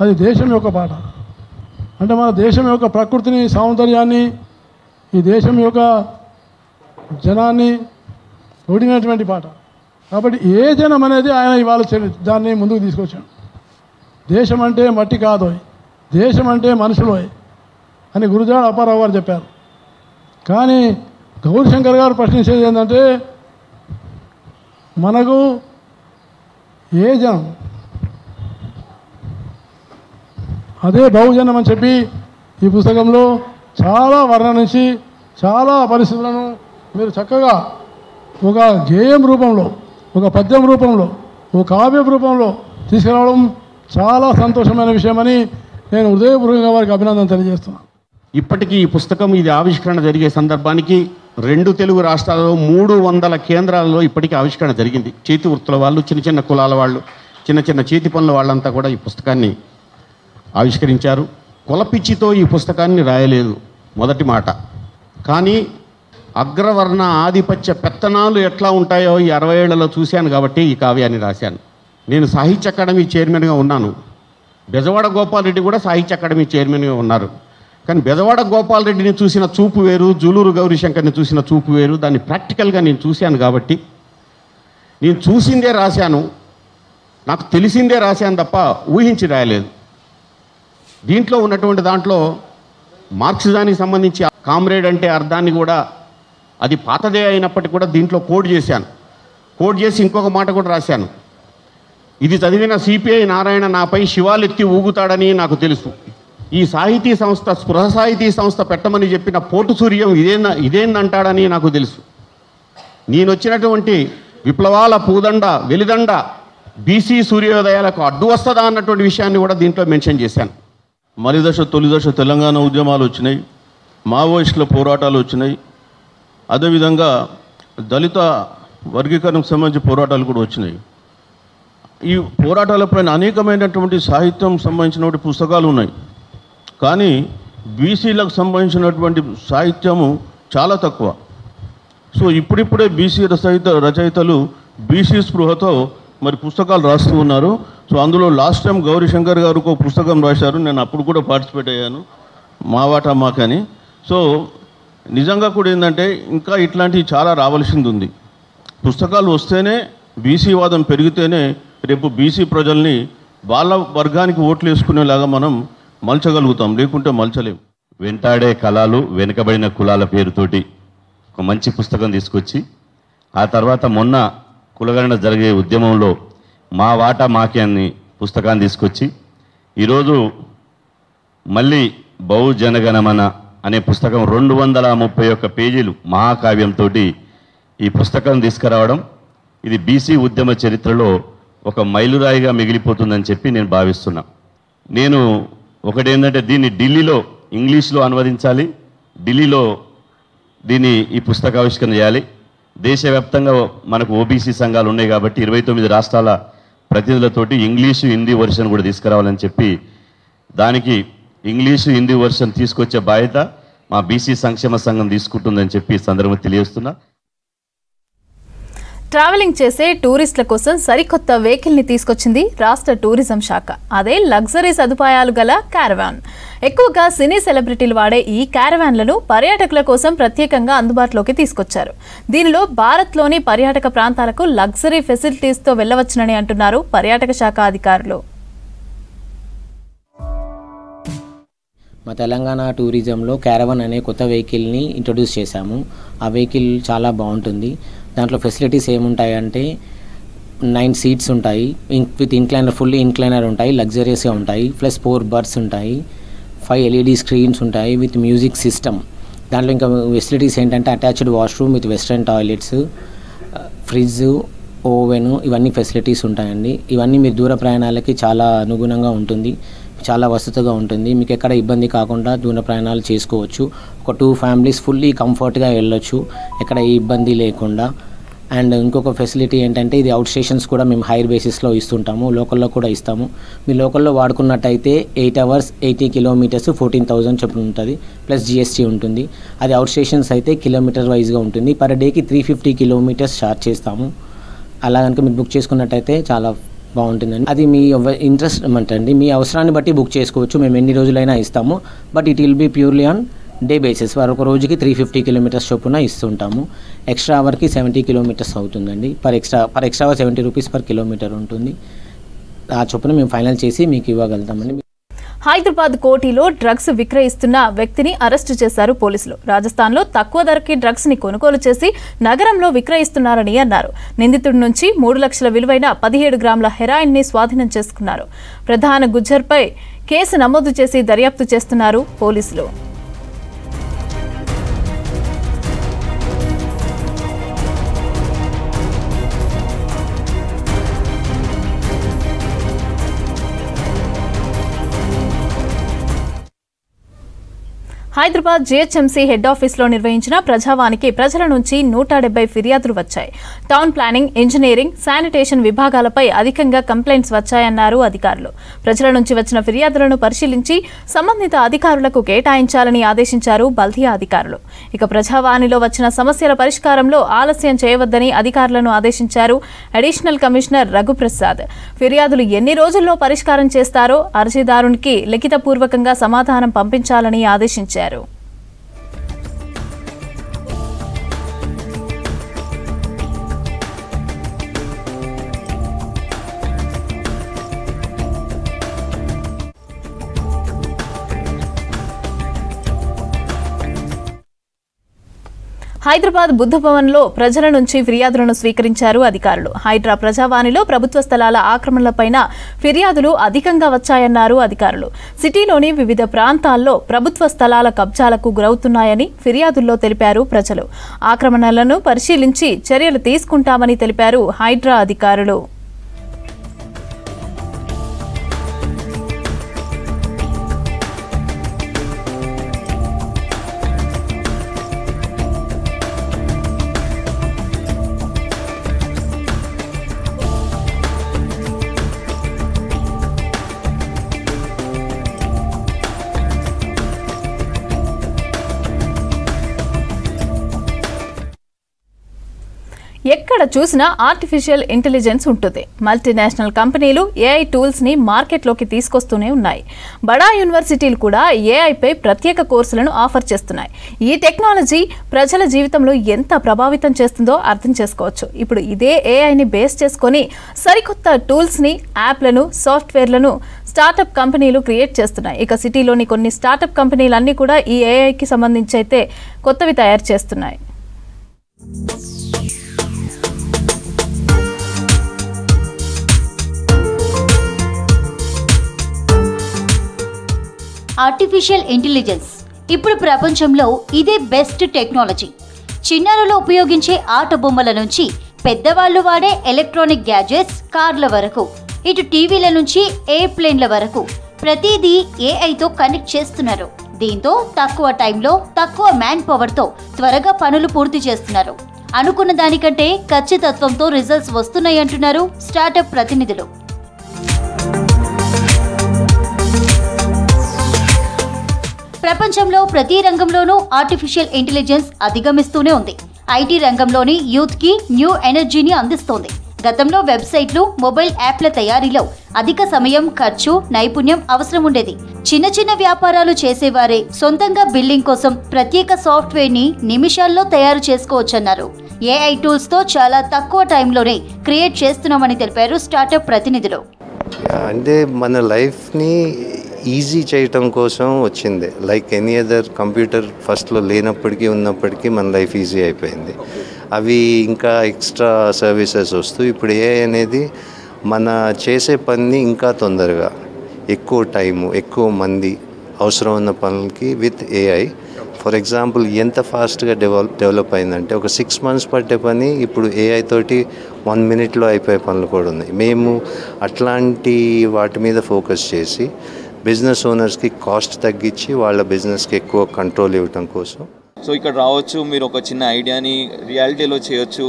అది దేశం యొక్క పాట. అంటే మన దేశం యొక్క ప్రకృతిని, సౌందర్యాన్ని, ఈ దేశం యొక్క జనాన్ని ఓడినటువంటి పాట. కాబట్టి ఏ జనం అనేది ఆయన ఇవాళ దాన్ని ముందుకు తీసుకొచ్చాడు. దేశం అంటే మట్టి కాదోయ్, దేశం అంటే మనుషులోయ్ అని గురుజాడ అప్పారావు గారు చెప్పారు. కానీ గౌరీశంకర్ గారు ప్రశ్నించేది ఏంటంటే మనకు ఏ జనం అదే బహుజనం అని చెప్పి ఈ పుస్తకంలో చాలా వర్ణనించి చాలా పరిస్థితులను మీరు చక్కగా ఒక గేయం రూపంలో, ఒక పద్యం రూపంలో, ఒక కావ్య రూపంలో తీసుకురావడం చాలా సంతోషమైన విషయమని నేను హృదయపూర్వకంగా వారికి అభినందన తెలియజేస్తున్నాను. ఇప్పటికీ ఈ పుస్తకం ఇది ఆవిష్కరణ జరిగే సందర్భానికి 2 తెలుగు రాష్ట్రాలలో 300 కేంద్రాలలో ఇప్పటికీ ఆవిష్కరణ జరిగింది. చేతి వృత్తుల వాళ్ళు, చిన్న చిన్న కులాల వాళ్ళు, చిన్న చిన్న చేతి పనుల వాళ్ళంతా కూడా ఈ పుస్తకాన్ని ఆవిష్కరించారు. కులపిచ్చితో ఈ పుస్తకాన్ని రాయలేదు మొదటి మాట. కానీ అగ్రవర్ణ ఆధిపత్య పెత్తనాలు ఎట్లా ఉంటాయో ఈ 60 ఏళ్లలో చూశాను కాబట్టి ఈ కావ్యాన్ని రాశాను. నేను సాహిత్య అకాడమీ చైర్మన్గా ఉన్నాను. బెజవాడ గోపాలరెడ్డి కూడా సాహిత్య అకాడమీ చైర్మన్గా ఉన్నారు. కానీ బెజవాడ గోపాలరెడ్డిని చూసిన చూపు వేరు, జూలూరు గౌరీశంకర్ని చూసిన చూపు వేరు. దాన్ని ప్రాక్టికల్గా నేను చూశాను కాబట్టి నేను చూసిందే రాశాను, నాకు తెలిసిందే రాశాను తప్ప ఊహించి రాయలేదు. దీంట్లో ఉన్నటువంటి దాంట్లో మార్క్సిజానికి సంబంధించి కామ్రేడ్ అంటే అర్థాన్ని కూడా అది పాతదే అయినప్పటికీ కూడా దీంట్లో కోడ్ చేశాను. కోడ్ చేసి ఇంకొక మాట కూడా రాశాను. ఇది చదివిన సిపిఐ నారాయణ నాపై శివాలెత్తి ఊగుతాడని నాకు తెలుసు. ఈ సాహితీ సంస్థ, స్పృహ సాహితీ సంస్థ పెట్టమని చెప్పిన పోటు సూర్యం ఇదేందంటాడని నాకు తెలుసు. నేను వచ్చినటువంటి విప్లవాల పూదండ, వెలిదండ బీసీ సూర్యోదయాలకు అడ్డు వస్తుందా అన్నటువంటి విషయాన్ని కూడా దీంట్లో మెన్షన్ చేశాను. మలిదశ తొలిదశ తెలంగాణ ఉద్యమాలు వచ్చినాయి, మావోయిస్టుల పోరాటాలు వచ్చినాయి, అదేవిధంగా దళిత వర్గీకరణకు సంబంధించి పోరాటాలు కూడా వచ్చినాయి. ఈ పోరాటాలపైన అనేకమైనటువంటి సాహిత్యం సంబంధించినటువంటి పుస్తకాలు ఉన్నాయి. కానీ బీసీలకు సంబంధించినటువంటి సాహిత్యము చాలా తక్కువ. సో ఇప్పుడిప్పుడే బీసీ రచయితలు బీసీ స్పృహతో మరి పుస్తకాలు రాస్తూ ఉన్నారు. సో అందులో లాస్ట్ టైం గౌరీశంకర్ గారు ఒక పుస్తకం రాశారు. నేను అప్పుడు కూడా పార్టిసిపేట్ అయ్యాను, మా వాటా మాకని. సో నిజంగా కూడా ఏంటంటే ఇంకా ఇట్లాంటివి చాలా రావాల్సింది ఉంది. పుస్తకాలు వస్తేనే బీసీ వాదం పెరిగితేనే రేపు బీసీ ప్రజల్ని వాళ్ళ వర్గానికి ఓట్లు వేసుకునేలాగా మనం మలచగలుగుతాం, లేకుంటే మలచలేం. వెంటాడే కళలు వెనుకబడిన కులాల పేరుతోటి ఒక మంచి పుస్తకం తీసుకొచ్చి, ఆ తర్వాత మొన్న కులగణన జరిగే ఉద్యమంలో మా వాటా మాకే అని పుస్తకాన్ని తీసుకొచ్చి, ఈరోజు మళ్ళీ బహుజనగణమన అనే పుస్తకం 231 పేజీలు మహాకావ్యంతో ఈ పుస్తకం తీసుకురావడం, ఇది బీసీ ఉద్యమ చరిత్రలో ఒక మైలురాయిగా మిగిలిపోతుందని చెప్పి నేను భావిస్తున్నా. నేను ఒకటేంటంటే దీన్ని ఢిల్లీలో ఇంగ్లీష్లో అనువదించాలి, ఢిల్లీలో ఈ పుస్తకావిష్కరణ చేయాలి. దేశవ్యాప్తంగా మనకు ఓబీసీ సంఘాలు ఉన్నాయి కాబట్టి 29 రాష్ట్రాల ప్రతినిధులతోటి ఇంగ్లీషు హిందీ వర్షన్ కూడా తీసుకురావాలని చెప్పి, దానికి ఇంగ్లీషు హిందీ వర్షన్ తీసుకొచ్చే బాధ్యత మా బీసీ సంక్షేమ సంఘం తీసుకుంటుందని చెప్పి సందర్భంగా తెలియజేస్తున్నా. ట్రావెలింగ్ చేసే టూరిస్టుల కోసం సరికొత్త వెహికల్ని తీసుకొచ్చింది రాష్ట్ర టూరిజం శాఖ. అదే లగ్జరీ సదుపాయాలు గల క్యారవాన్. ఎక్కువగా సినీ సెలబ్రిటీలు వాడే ఈ క్యారవాన్లను పర్యాటకుల కోసం ప్రత్యేకంగా అందుబాటులోకి తీసుకొచ్చారు. దీనిలో భారత్లోని పర్యాటక ప్రాంతాలకు లగ్జరీ ఫెసిలిటీస్తో వెళ్లవచ్చునని అంటున్నారు పర్యాటక శాఖ అధికారులు. మా తెలంగాణ టూరిజంలో క్యారవాన్ అనే కొత్త వెహికల్ని ఇంట్రొడ్యూస్ చేశాము. ఆ వెహికల్ చాలా బాగుంటుంది. దాంట్లో ఫెసిలిటీస్ ఏముంటాయంటే 9 సీట్స్ ఉంటాయి, విత్ ఇన్క్లైనర్, ఫుల్లీ ఇన్క్లైనర్ ఉంటాయి, లగ్జరియస్గా ఉంటాయి, ప్లస్ 4 బర్త్స్ ఉంటాయి, 5 LED స్క్రీన్స్ ఉంటాయి విత్ మ్యూజిక్ సిస్టమ్. దాంట్లో ఇంకా ఫెసిలిటీస్ ఏంటంటే attached washroom with western toilets, fridge, oven, ఇవన్నీ ఫెసిలిటీస్ ఉంటాయండి. ఇవన్నీ మీరు దూర ప్రయాణాలకి చాలా అనుగుణంగా ఉంటుంది, చాలా వసతిగా ఉంటుంది. మీకు ఎక్కడ ఇబ్బంది కాకుండా దూర ప్రయాణాలు చేసుకోవచ్చు. ఒక 2 ఫ్యామిలీస్ ఫుల్లీ కంఫర్ట్గా వెళ్ళొచ్చు, ఎక్కడ ఏ ఇబ్బంది లేకుండా. అండ్ ఇంకొక ఫెసిలిటీ ఏంటంటే ఇది అవుట్ స్టేషన్స్ కూడా మేము హైర్ బేసిస్లో ఇస్తుంటాము, లోకల్లో కూడా ఇస్తాము. మీ లోకల్లో వాడుకున్నట్టయితే 8 hours 80 kilometers 14,000 చొప్పున ఉంటుంది, ప్లస్ GST ఉంటుంది. అది అవుట్ స్టేషన్స్ అయితే కిలోమీటర్ వైజ్గా ఉంటుంది. పర్ డేకి 350 kilometers ఛార్జ్ చేస్తాము. అలా కనుక మీరు బుక్ చేసుకున్నట్టయితే చాలా బాగుంటుందండి. అది మీ ఇంట్రెస్ట్ అండి, మీ అవసరాన్ని బట్టి బుక్ చేసుకోవచ్చు. మేము ఎన్ని రోజులైనా ఇస్తాము, but it will be purely on day basis. ఒక రోజుకి 350 kilometers చొప్పున ఇస్తుంటాము. ఎక్స్ట్రా అవర్కి 70 kilometers అవుతుందండి. Per extra hour 70 rupees per kilometer ఉంటుంది. ఆ చొప్పున మేము ఫైనల్ చేసి మీకు ఇవ్వగలుగుతామండి. హైదరాబాద్ కోటిలో డ్రగ్స్ విక్రయిస్తున్న వ్యక్తిని అరెస్టు చేశారు పోలీసులు. రాజస్థాన్లో తక్కువ ధరకి డ్రగ్స్ ని కొనుగోలు చేసి నగరంలో విక్రయిస్తున్నారని అన్నారు. నిందితుడి నుంచి 3 లక్షల విలువైన 17 గ్రాముల హెరాయిన్ ని స్వాధీనం చేసుకున్నారు. ప్రధాన గుజ్జర్పై కేసు నమోదు చేసి దర్యాప్తు చేస్తున్నారు పోలీసులు. హైదరాబాద్ GHMC హెడ్ ఆఫీస్లో నిర్వహించిన ప్రజావానికి ప్రజల నుంచి 170 ఫిర్యాదులు వచ్చాయి. టౌన్ ప్లానింగ్, ఇంజనీరింగ్, శానిటేషన్ విభాగాలపై అధికంగా కంప్లైంట్స్ వచ్చాయన్నారు అధికారులు. ప్రజల నుంచి వచ్చిన ఫిర్యాదులను పరిశీలించి సంబంధిత అధికారులకు కేటాయించాలని ఆదేశించారు బల్దియా అధికారులు. ఇక ప్రజావాణిలో వచ్చిన సమస్యల పరిష్కారంలో ఆలస్యం చేయవద్దని అధికారులను ఆదేశించారు అడిషనల్ కమిషనర్ రఘుప్రసాద్. ఫిర్యాదులు ఎన్ని రోజుల్లో పరిష్కారం చేస్తారో అర్జీదారునికి లిఖితపూర్వకంగా సమాధానం పంపించాలని ఆదేశించారు. హైదరాబాద్ బుద్ధ భవన్లో ప్రజల నుంచి ఫిర్యాదులను స్వీకరించారు అధికారులు. హైడ్రా ప్రజావాణిలో ప్రభుత్వ స్థలాల ఆక్రమణలపైన ఫిర్యాదులు అధికంగా వచ్చాయన్నారు అధికారులు. సిటీలోని వివిధ ప్రాంతాల్లో ప్రభుత్వ స్థలాల కబ్జాలకు గురవుతున్నాయని ఫిర్యాదుల్లో తెలిపారు ప్రజలు. ఆక్రమణలను పరిశీలించి చర్యలు తీసుకుంటామని తెలిపారు హైడ్రా అధికారులు. ఎక్కడ చూసినా ఆర్టిఫిషియల్ ఇంటెలిజెన్స్ ఉంటుంది. మల్టీనేషనల్ కంపెనీలు AI టూల్స్ ని మార్కెట్లోకి తీసుకొస్తూనే ఉన్నాయి. బడా యూనివర్సిటీలు కూడా AIపై ప్రత్యేక కోర్సులను ఆఫర్ చేస్తున్నాయి. ఈ టెక్నాలజీ ప్రజల జీవితంలో ఎంత ప్రభావితం చేస్తుందో అర్థం చేసుకోవచ్చు. ఇప్పుడు ఇదే AIని బేస్ చేసుకొని సరికొత్త టూల్స్ ని, యాప్లను, సాఫ్ట్వేర్లను స్టార్టప్ కంపెనీలు క్రియేట్ చేస్తున్నాయి. ఇక సిటీలోని కొన్ని స్టార్టప్ కంపెనీలన్నీ కూడా ఈ AIకి సంబంధించి అయితే కొత్తవి తయారు చేస్తున్నాయి. ఆర్టిఫిషియల్ ఇంటెలిజెన్స్ ఇప్పుడు ప్రపంచంలో ఇదే బెస్ట్ టెక్నాలజీ. చిన్నారులు ఉపయోగించే ఆట బొమ్మల నుంచి పెద్దవాళ్లు వాడే ఎలక్ట్రానిక్ గ్యాజెట్స్, కార్ల వరకు, ఇటు టీవీల నుంచి ఎయిర్ప్లేన్ల వరకు ప్రతిదీ ఏఐతో కనెక్ట్ చేస్తున్నారు. దీంతో తక్కువ టైంలో, తక్కువ మ్యాన్ పవర్తో త్వరగా పనులు పూర్తి చేస్తున్నారు. అనుకున్న దానికంటే ఖచ్చితత్వంతో రిజల్ట్స్ వస్తున్నాయంటున్నారు స్టార్టప్ ప్రతినిధులు. ప్రపంచంలో ప్రతి రంగంలోనూ ఆర్టిఫిషియల్ ఇంటెలిజెన్స్ అధిగమిస్తూనే ఉంది. ఐటీ రంగంలోని యూత్కి న్యూ ఎనర్జీని అందిస్తోంది. గతంలో వెబ్సైట్లు, మొబైల్ యాప్ల తయారీలో అధిక సమయం, ఖర్చు, నైపుణ్యం అవసరం ఉండేది. చిన్న చిన్న వ్యాపారాలు చేసేవారే సొంతంగా బిల్లింగ్ కోసం ప్రత్యేక సాఫ్ట్వేర్ని నిమిషాల్లో తయారు చేసుకోవచ్చన్నారు. ఏఐ టూల్స్తో చాలా తక్కువ టైంలోనే క్రియేట్ చేస్తున్నామని తెలిపారు స్టార్టప్ ప్రతినిధులు. అంటే మన లైఫ్ని ఈజీ చేయటం కోసం వచ్చింది. లైక్ ఎనీ అదర్ కంప్యూటర్ ఫస్ట్లో లేనప్పటికీ ఉన్నప్పటికీ మన లైఫ్ ఈజీ అయిపోయింది. అవి ఇంకా ఎక్స్ట్రా సర్వీసెస్ వస్తూ ఇప్పుడు ఏఐ అనేది మన చేసే పని ఇంకా తొందరగా, ఎక్కువ టైము, ఎక్కువ మంది అవసరం ఉన్న పనులకి విత్ ఏఐ. ఫర్ ఎగ్జాంపుల్ ఎంత ఫాస్ట్గా డెవలప్ అయిందంటే ఒక 6 months పట్టే పని ఇప్పుడు ఏఐ తోటి 1 minute అయిపోయే పనులు కూడా ఉన్నాయి. మేము అట్లాంటి వాటి మీద ఫోకస్ చేసి బిజినెస్ ఓనర్స్కి కాస్ట్ తగ్గించి వాళ్ళ బిజినెస్కి ఎక్కువ కంట్రోల్ ఇవ్వటం కోసం. సో ఇక్కడ రావచ్చు, మీరు ఒక చిన్న ఐడియాని రియాలిటీలో చేయొచ్చు.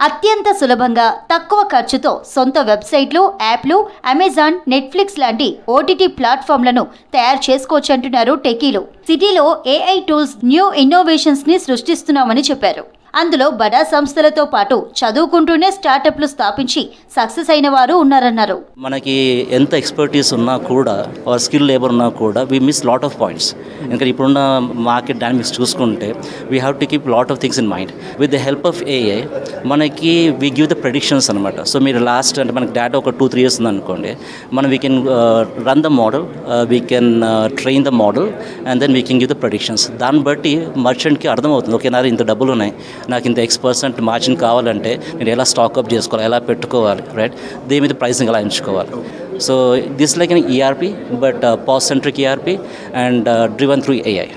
అత్యంత సులభంగా తక్కువ ఖర్చుతో సొంత వెబ్సైట్లు, యాప్లు, అమెజాన్, నెట్ఫ్లిక్స్ లాంటి ఓటీటీ ప్లాట్ఫామ్లను తయారు చేసుకోవచ్చు అంటున్నారు టెకీలు. సిటీలో ఏఐ టూల్స్ న్యూ ఇన్నోవేషన్స్ ని సృష్టిస్తున్నామని చెప్పారు. అందులో బడా సంస్థలతో పాటు చదువుకుంటూనే స్టార్టప్లు స్థాపించి సక్సెస్ అయిన వారు ఉన్నారన్నారు. మనకి ఎంత ఎక్స్పర్టీస్ ఉన్నా కూడా, స్కిల్ లేబర్ ఉన్నా కూడా we miss lot of points. ఎందుకంటే ఇప్పుడున్న మార్కెట్ డైనమిక్స్ చూసుకుంటే we have to keep lot of things in mind. With the help of AI మనకి వీ గివ్ ద ప్రెడిక్షన్స్ అనమాట. సో మీరు లాస్ట్ అంటే మనకి డేటా ఒక 2-3 years ఉందనుకోండి, మనం we can run the model, we can train the model and then we can give the predictions. దాన్ని బట్టి మర్చెంట్కి అర్థమవుతుంది, ఓకే నా ఇంత డబ్బులు ఉన్నాయి, నాకు ఇంత X% మార్జిన్ కావాలంటే నేను ఎలా స్టాక్అప్ చేసుకోవాలి, ఎలా పెట్టుకోవాలి, రైట్, దీని మీద ప్రైసింగ్ ఎలా ఎంచుకోవాలి. So this like an ERP but pass centric ERP and driven through AI.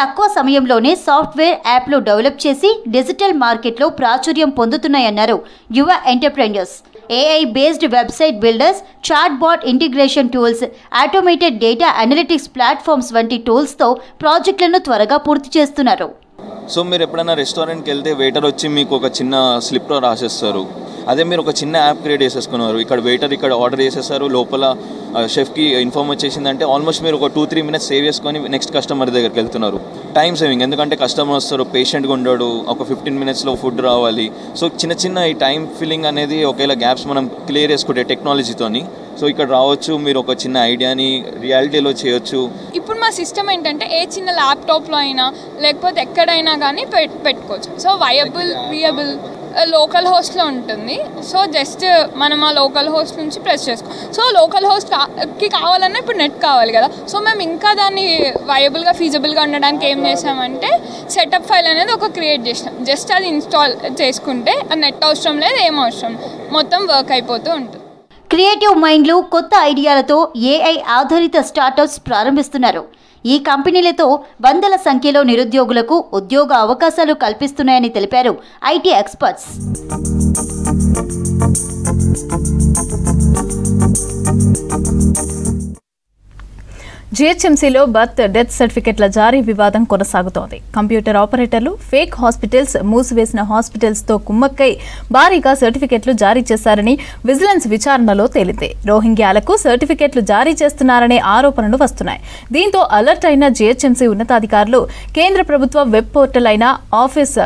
తక్కువ సమయంలోనే సాఫ్ట్వేర్ యాప్లు డెవలప్ చేసి డిజిటల్ మార్కెట్లో ప్రాచుర్యం పొందుతున్నాయన్నారు యువ entrepreneurs. AI based website builders, chat bot integration tools, automated data analytics platforms వంటి టూల్స్తో ప్రాజెక్టులను త్వరగా పూర్తి చేస్తున్నారు. సో మీరు ఎప్పుడైనా రెస్టారెంట్కి వెళ్తే వెయిటర్ వచ్చి మీకు ఒక చిన్న స్లిప్లో రాసేస్తారు. అదే మీరు ఒక చిన్న యాప్ క్రియేట్ చేసేసుకున్నారు, ఇక్కడ వెయిటర్ ఇక్కడ ఆర్డర్ చేసేస్తారు, లోపల షెఫ్కి ఇన్ఫార్మ్ వచ్చేసిందంటే ఆల్మోస్ట్ మీరు ఒక 2-3 minutes సేవ్ చేసుకొని నెక్స్ట్ కస్టమర్ దగ్గరికి వెళ్తున్నారు. టైం సేవింగ్, ఎందుకంటే కస్టమర్ వస్తారు, పేషెంట్గా ఉండడు, ఒక 15 minutesలో ఫుడ్ రావాలి. సో చిన్న చిన్న ఈ టైం ఫిల్లింగ్ అనేది ఒకవేళ గ్యాప్స్ మనం క్లియర్ చేసుకుంటే టెక్నాలజీతోని, సో ఇక్కడ రావచ్చు, మీరు ఒక చిన్న ఐడియాని రియాలిటీలో చేయొచ్చు. ఇప్పుడు మా సిస్టమ్ ఏంటంటే ఏ చిన్న ల్యాప్టాప్లో అయినా లేకపోతే ఎక్కడైనా కానీ పెట్టుకోవచ్చు. సో వియబుల్ లోకల్ హోస్ట్లో ఉంటుంది. సో జస్ట్ మనం ఆ లోకల్ హోస్ట్ నుంచి ప్రెస్ చేసుకో. సో లోకల్ హోస్ట్కి కావాలన్నా ఇప్పుడు నెట్ కావాలి కదా. సో మేము ఇంకా దాన్ని వయబుల్గా ఫీజబుల్గా ఉండడానికి ఏం చేసామంటే సెటప్ ఫైల్ అనేది ఒక క్రియేట్ చేసాం. జస్ట్ అది ఇన్స్టాల్ చేసుకుంటే ఆ నెట్ అవసరం లేదు, ఏం అవసరం, మొత్తం వర్క్ అయిపోతూ ఉంటుంది. క్రియేటివ్ మైండ్లు, కొత్త ఐడియాలతో ఏఐ ఆధారిత స్టార్టప్స్ ప్రారంభిస్తున్నారు. ఈ కంపెనీలతో వందల సంఖ్యలో నిరుద్యోగులకు ఉద్యోగ అవకాశాలు కల్పిస్తున్నాయని తెలిపారు ఐటీ ఎక్స్పర్ట్స్. జీహెచ్ఎంసీలో బర్త్ డెత్ సర్టిఫికెట్ల జారీ వివాదం కొనసాగుతోంది. కంప్యూటర్ ఆపరేటర్లు ఫేక్ హాస్పిటల్స్, మూసివేసిన హాస్పిటల్స్తో కుమ్మక్కై భారీగా సర్టిఫికెట్లు జారీ చేశారని విజిలెన్స్ విచారణలో తేలింది. రోహింగ్యాలకు సర్టిఫికెట్లు జారీ చేస్తున్నారనే ఆరోపణలు వస్తున్నాయి. దీంతో అలర్ట్ అయిన జీహెచ్ఎంసీ ఉన్నతాధికారులు కేంద్ర ప్రభుత్వ వెబ్ పోర్టల్ అయిన ఆఫీస్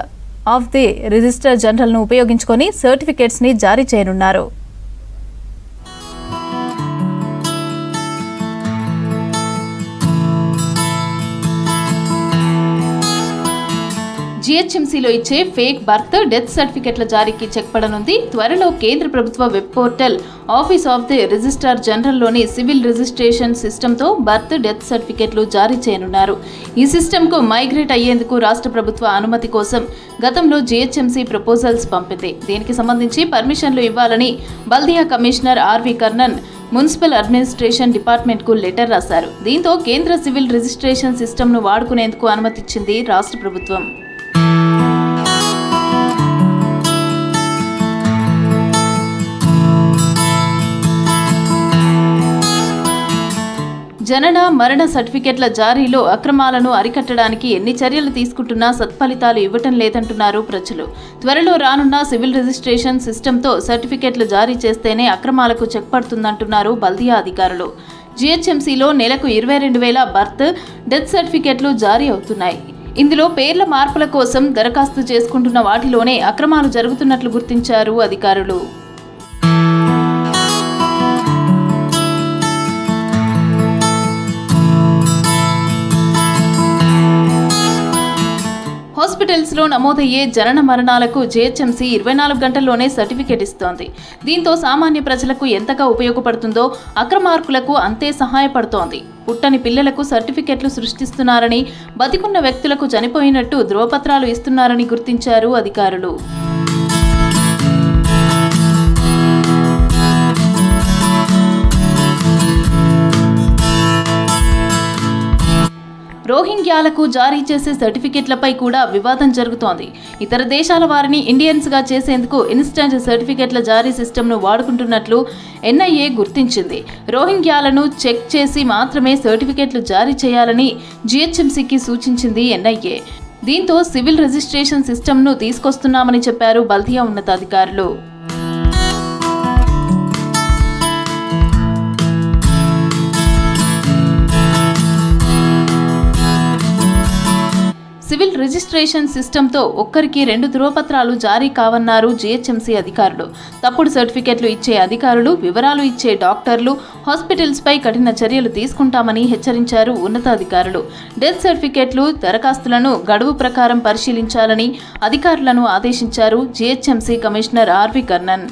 ఆఫ్ ది రిజిస్ట్రార్ జనరల్ను ఉపయోగించుకొని సర్టిఫికెట్స్ ని జారీ చేయనున్నారు. జీహెచ్ఎంసీలో ఇచ్చే ఫేక్ బర్త్ డెత్ సర్టిఫికెట్ల జారీకి చెక్ పడనుంది. త్వరలో కేంద్ర ప్రభుత్వ web portal office of the registrar జనరల్లోని సివిల్ రిజిస్ట్రేషన్ సిస్టంతో బర్త్ డెత్ సర్టిఫికెట్లు జారీ చేయనున్నారు. ఈ సిస్టంకు మైగ్రేట్ అయ్యేందుకు రాష్ట్ర ప్రభుత్వ అనుమతి కోసం గతంలో జీహెచ్ఎంసీ ప్రపోజల్స్ పంపింది. దీనికి సంబంధించి పర్మిషన్లు ఇవ్వాలని బల్దియా commissioner RV Karnan municipal administration డిపార్ట్మెంట్కు లెటర్ రాశారు. దీంతో కేంద్ర సివిల్ రిజిస్ట్రేషన్ సిస్టమ్ను వాడుకునేందుకు అనుమతిచ్చింది రాష్ట్ర ప్రభుత్వం. జనన మరణ సర్టిఫికెట్ల జారీలో అక్రమాలను అరికట్టడానికి ఎన్ని చర్యలు తీసుకుంటున్నా సత్ఫలితాలు ఇవ్వటం లేదంటున్నారు ప్రజలు. త్వరలో రానున్న సివిల్ రిజిస్ట్రేషన్ సిస్టంతో సర్టిఫికెట్లు జారీ చేస్తేనే అక్రమాలకు చెక్ పడుతుందంటున్నారు బల్దియా అధికారులు. జీహెచ్ఎంసీలో నెలకు 22,000 బర్త్ డెత్ సర్టిఫికెట్లు జారీ అవుతున్నాయి. ఇందులో పేర్ల మార్పుల కోసం దరఖాస్తు చేసుకుంటున్న వాటిలోనే అక్రమాలు జరుగుతున్నట్లు గుర్తించారు అధికారులు. హాస్పిటల్స్లో నమోదయ్యే జనన మరణాలకు జీహెచ్ఎంసీ 24 గంటల్లోనే సర్టిఫికేట్ ఇస్తోంది. దీంతో సామాన్య ప్రజలకు ఎంతగా ఉపయోగపడుతుందో అక్రమార్కులకు అంతే సహాయపడుతోంది. పుట్టని పిల్లలకు సర్టిఫికెట్లు సృష్టిస్తున్నారని, బతికున్న వ్యక్తులకు చనిపోయినట్టు ధ్రువపత్రాలు ఇస్తున్నారని గుర్తించారు అధికారులు. రోహింగ్యాలకు జారీ చేసే సర్టిఫికెట్లపై కూడా వివాదం జరుగుతోంది. ఇతర దేశాల వారిని ఇండియన్స్గా చేసేందుకు ఇన్స్టెంట్ సర్టిఫికెట్ల జారీ సిస్టమ్ను వాడుకుంటున్నట్లు ఎన్ఐఏ గుర్తించింది. రోహింగ్యాలను చెక్ చేసి మాత్రమే సర్టిఫికెట్లు జారీ చేయాలని జీహెచ్ఎంసీకి సూచించింది ఎన్ఐఏ. దీంతో సివిల్ రిజిస్ట్రేషన్ సిస్టమ్ను తీసుకొస్తున్నామని చెప్పారు బల్దియా ఉన్నతాధికారులు. సివిల్ రిజిస్ట్రేషన్ సిస్టంతో ఒక్కరికి 2 ధృవపత్రాలు జారీ కావన్నారు జీహెచ్ఎంసీ అధికారులు. తప్పుడు సర్టిఫికెట్లు ఇచ్చే అధికారులు, వివరాలు ఇచ్చే డాక్టర్లు, హాస్పిటల్స్పై కఠిన చర్యలు తీసుకుంటామని హెచ్చరించారు ఉన్నతాధికారులు. డెత్ సర్టిఫికెట్లు, దరఖాస్తులను గడువు ప్రకారం పరిశీలించాలని అధికారులను ఆదేశించారు జీహెచ్ఎంసీ కమిషనర్ ఆర్వి కర్ణన్.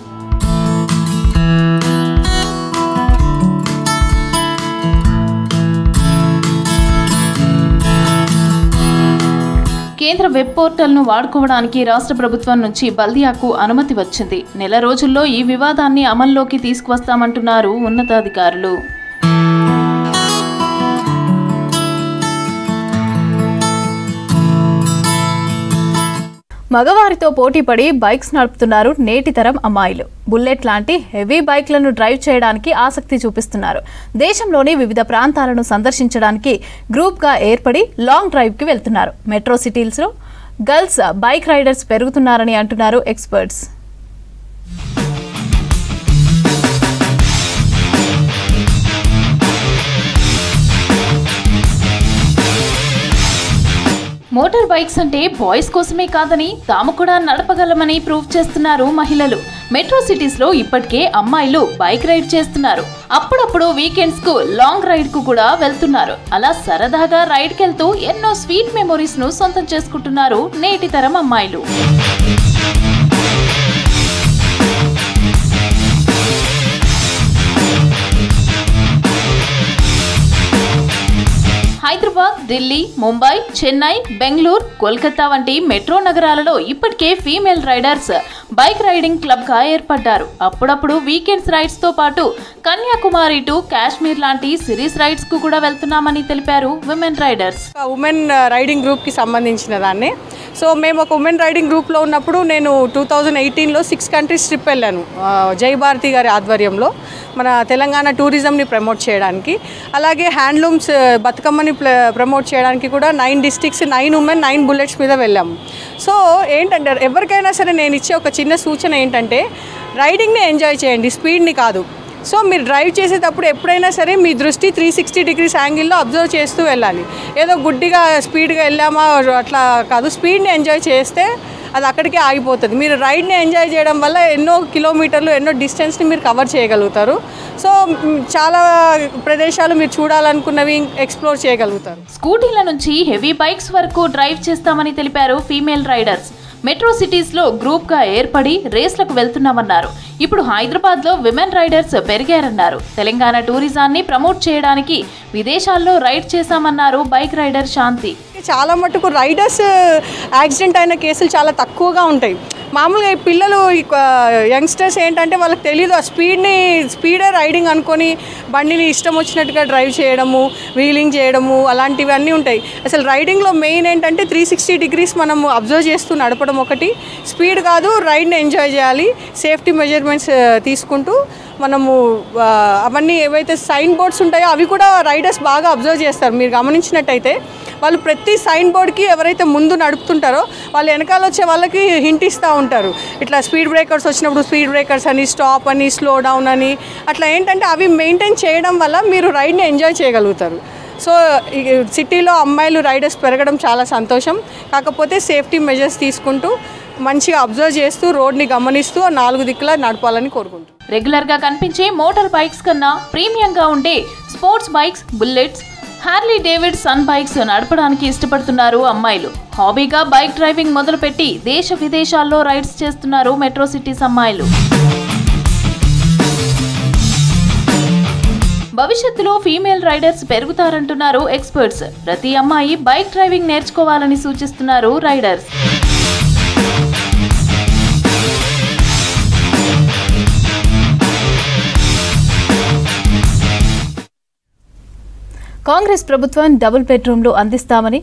కేంద్ర వెబ్ పోర్టల్ను వాడుకోవడానికి రాష్ట్ర ప్రభుత్వం నుంచి బల్దియాకు అనుమతి వచ్చింది. నెల రోజుల్లో ఈ వివాదాన్ని అమల్లోకి తీసుకువస్తామంటున్నారు ఉన్నతాధికారులు. మగవారితో పోటీపడి బైక్స్ నడుపుతున్నారు నేటి తరం అమ్మాయిలు. బుల్లెట్ లాంటి హెవీ బైక్లను డ్రైవ్ చేయడానికి ఆసక్తి చూపిస్తున్నారు. దేశంలోని వివిధ ప్రాంతాలను సందర్శించడానికి గ్రూప్గా ఏర్పడి లాంగ్ డ్రైవ్కి వెళ్తున్నారు. మెట్రో సిటీస్లో గర్ల్స్ బైక్ రైడర్స్ పెరుగుతున్నారని అంటున్నారు ఎక్స్పర్ట్స్. మోటార్ బైక్స్ అంటే బాయ్స్ కోసమే కాదని తాము కూడా నడపగలమని ప్రూవ్ చేస్తున్నారు మహిళలు. మెట్రో సిటీస్ లో ఇప్పటికే అమ్మాయిలు బైక్ రైడ్ చేస్తున్నారు. అప్పుడప్పుడు వీకెండ్స్ కు లాంగ్ రైడ్ కు కూడా వెళ్తున్నారు. అలా సరదాగా రైడ్ కెళ్తూ ఎన్నో స్వీట్ మెమోరీస్ ను సొంతం చేసుకుంటున్నారు నేటి తరం అమ్మాయిలు. హైదరాబాద్, ఢిల్లీ, ముంబై, చెన్నై, బెంగళూరు, కోల్కతా వంటి మెట్రో నగరాలలో ఇప్పటికే female riders bike riding club గా ఏర్పడ్డారు. అప్పుడప్పుడు వీకెండ్స్ రైడ్స్ తో పాటు కన్యాకుమారి టు కాశ్మీర్ లాంటి సిరీస్ రైడ్స్ కు కూడా వెళ్తున్నామని తెలిపారు women riders. Women riding group కి సంబంధించిన దాన్ని. సో మేము ఒక ఉమెన్ రైడింగ్ గ్రూప్లో ఉన్నప్పుడు నేను 2018లో 6 కంట్రీస్ ట్రిప్ వెళ్ళాను జై భారతి గారి ఆధ్వర్యంలో మన తెలంగాణ టూరిజంని ప్రమోట్ చేయడానికి. అలాగే హ్యాండ్లూమ్స్ బతుకమ్మని ప్రమోట్ చేయడానికి కూడా 9 డిస్ట్రిక్ట్స్ 9 ఉమెన్ 9 బుల్లెట్స్ మీద వెళ్ళాము. సో ఏంటంటే ఎవరికైనా సరే నేను ఇచ్చే ఒక చిన్న సూచన ఏంటంటే రైడింగ్ని ఎంజాయ్ చేయండి, స్పీడ్ని కాదు. సో మీరు డ్రైవ్ చేసేటప్పుడు ఎప్పుడైనా సరే మీ దృష్టి 360 డిగ్రీస్ యాంగిల్లో అబ్జర్వ్ చేస్తూ వెళ్ళాలి. ఏదో గుడ్డిగా స్పీడ్గా వెళ్ళామా అట్లా కాదు, స్పీడ్ని ఎంజాయ్ చేస్తే అది అక్కడికే ఆగిపోతుంది. మీరు రైడ్ని ఎంజాయ్ చేయడం వల్ల ఎన్నో కిలోమీటర్లు ఎన్నో డిస్టెన్స్ని మీరు కవర్ చేయగలుగుతారు. సో చాలా ప్రదేశాలు మీరు చూడాలనుకున్నవి ఎక్స్ప్లోర్ చేయగలుగుతారు. స్కూటీల నుంచి హెవీ బైక్స్ వరకు డ్రైవ్ చేస్తామని తెలిపారు ఫీమేల్ రైడర్స్. మెట్రో సిటీస్లో గ్రూప్గా ఏర్పడి రేస్లకు వెళ్తున్నామన్నారు. ఇప్పుడు హైదరాబాద్లో విమెన్ రైడర్స్ పెరిగారన్నారు. తెలంగాణ టూరిజాన్ని ప్రమోట్ చేయడానికి విదేశాల్లో రైడ్ చేశామన్నారు బైక్ రైడర్ శాంతి. చాలా మటుకు రైడర్స్ యాక్సిడెంట్ అయిన కేసులు చాలా తక్కువగా ఉంటాయి. మామూలుగా ఈ పిల్లలు యంగ్స్టర్స్ ఏంటంటే వాళ్ళకి తెలియదు ఆ స్పీడే రైడింగ్ అనుకొని బండిని ఇష్టం వచ్చినట్టుగా డ్రైవ్ చేయడము, వీలింగ్ చేయడము అలాంటివన్నీ ఉంటాయి. అసలు రైడింగ్లో మెయిన్ ఏంటంటే 360 డిగ్రీస్ మనం అబ్జర్వ్ చేస్తూ నడపడం ఒకటి, స్పీడ్ కాదు రైడ్ని ఎంజాయ్ చేయాలి, సేఫ్టీ మెజర్మెంట్స్ తీసుకుంటూ మనము అవన్నీ ఏవైతే సైన్ బోర్డ్స్ ఉంటాయో అవి కూడా రైడర్స్ బాగా అబ్జర్వ్ చేస్తారు. మీరు గమనించినట్టయితే వాళ్ళు ప్రతి సైన్ బోర్డ్కి ఎవరైతే ముందు నడుపుతుంటారో వాళ్ళు వెనకాల వచ్చే వాళ్ళకి హింట్ ఇస్తూ ఉంటారు. ఇట్లా స్పీడ్ బ్రేకర్స్ వచ్చినప్పుడు స్పీడ్ బ్రేకర్స్ అని, స్టాప్ అని, స్లో డౌన్ అని, అట్లా ఏంటంటే అవి మెయింటైన్ చేయడం వల్ల మీరు రైడ్ని ఎంజాయ్ చేయగలుగుతారు. సో సిటీలో అమ్మాయిలు రైడర్స్ పెరగడం చాలా సంతోషం. కాకపోతే సేఫ్టీ మెజర్స్ తీసుకుంటూ మంచిగా అబ్జర్వ్ చేస్తూ రోడ్ని గమనిస్తూ 4 దిక్కులా నడపాలని కోరుకుంటున్నాను. రెగ్యులర్గా కనిపించే మోటార్ బైక్స్ కన్నా ప్రీమియంగా ఉండే sports bikes, bullets, Harley Davidson bikes నడపడానికి ఇష్టపడుతున్నారు అమ్మాయిలు. హాబీగా బైక్ డ్రైవింగ్ మొదలుపెట్టి దేశ విదేశాల్లో రైడ్స్ చేస్తున్నారు మెట్రో సిటీస్ అమ్మాయిలు. భవిష్యత్తులో ఫీమేల్ రైడర్స్ పెరుగుతారంటున్నారు ఎక్స్పర్ట్స్. ప్రతి అమ్మాయి బైక్ డ్రైవింగ్ నేర్చుకోవాలని సూచిస్తున్నారు రైడర్స్. కాంగ్రెస్ ప్రభుత్వం డబుల్ బెడ్రూమ్లు అందిస్తామని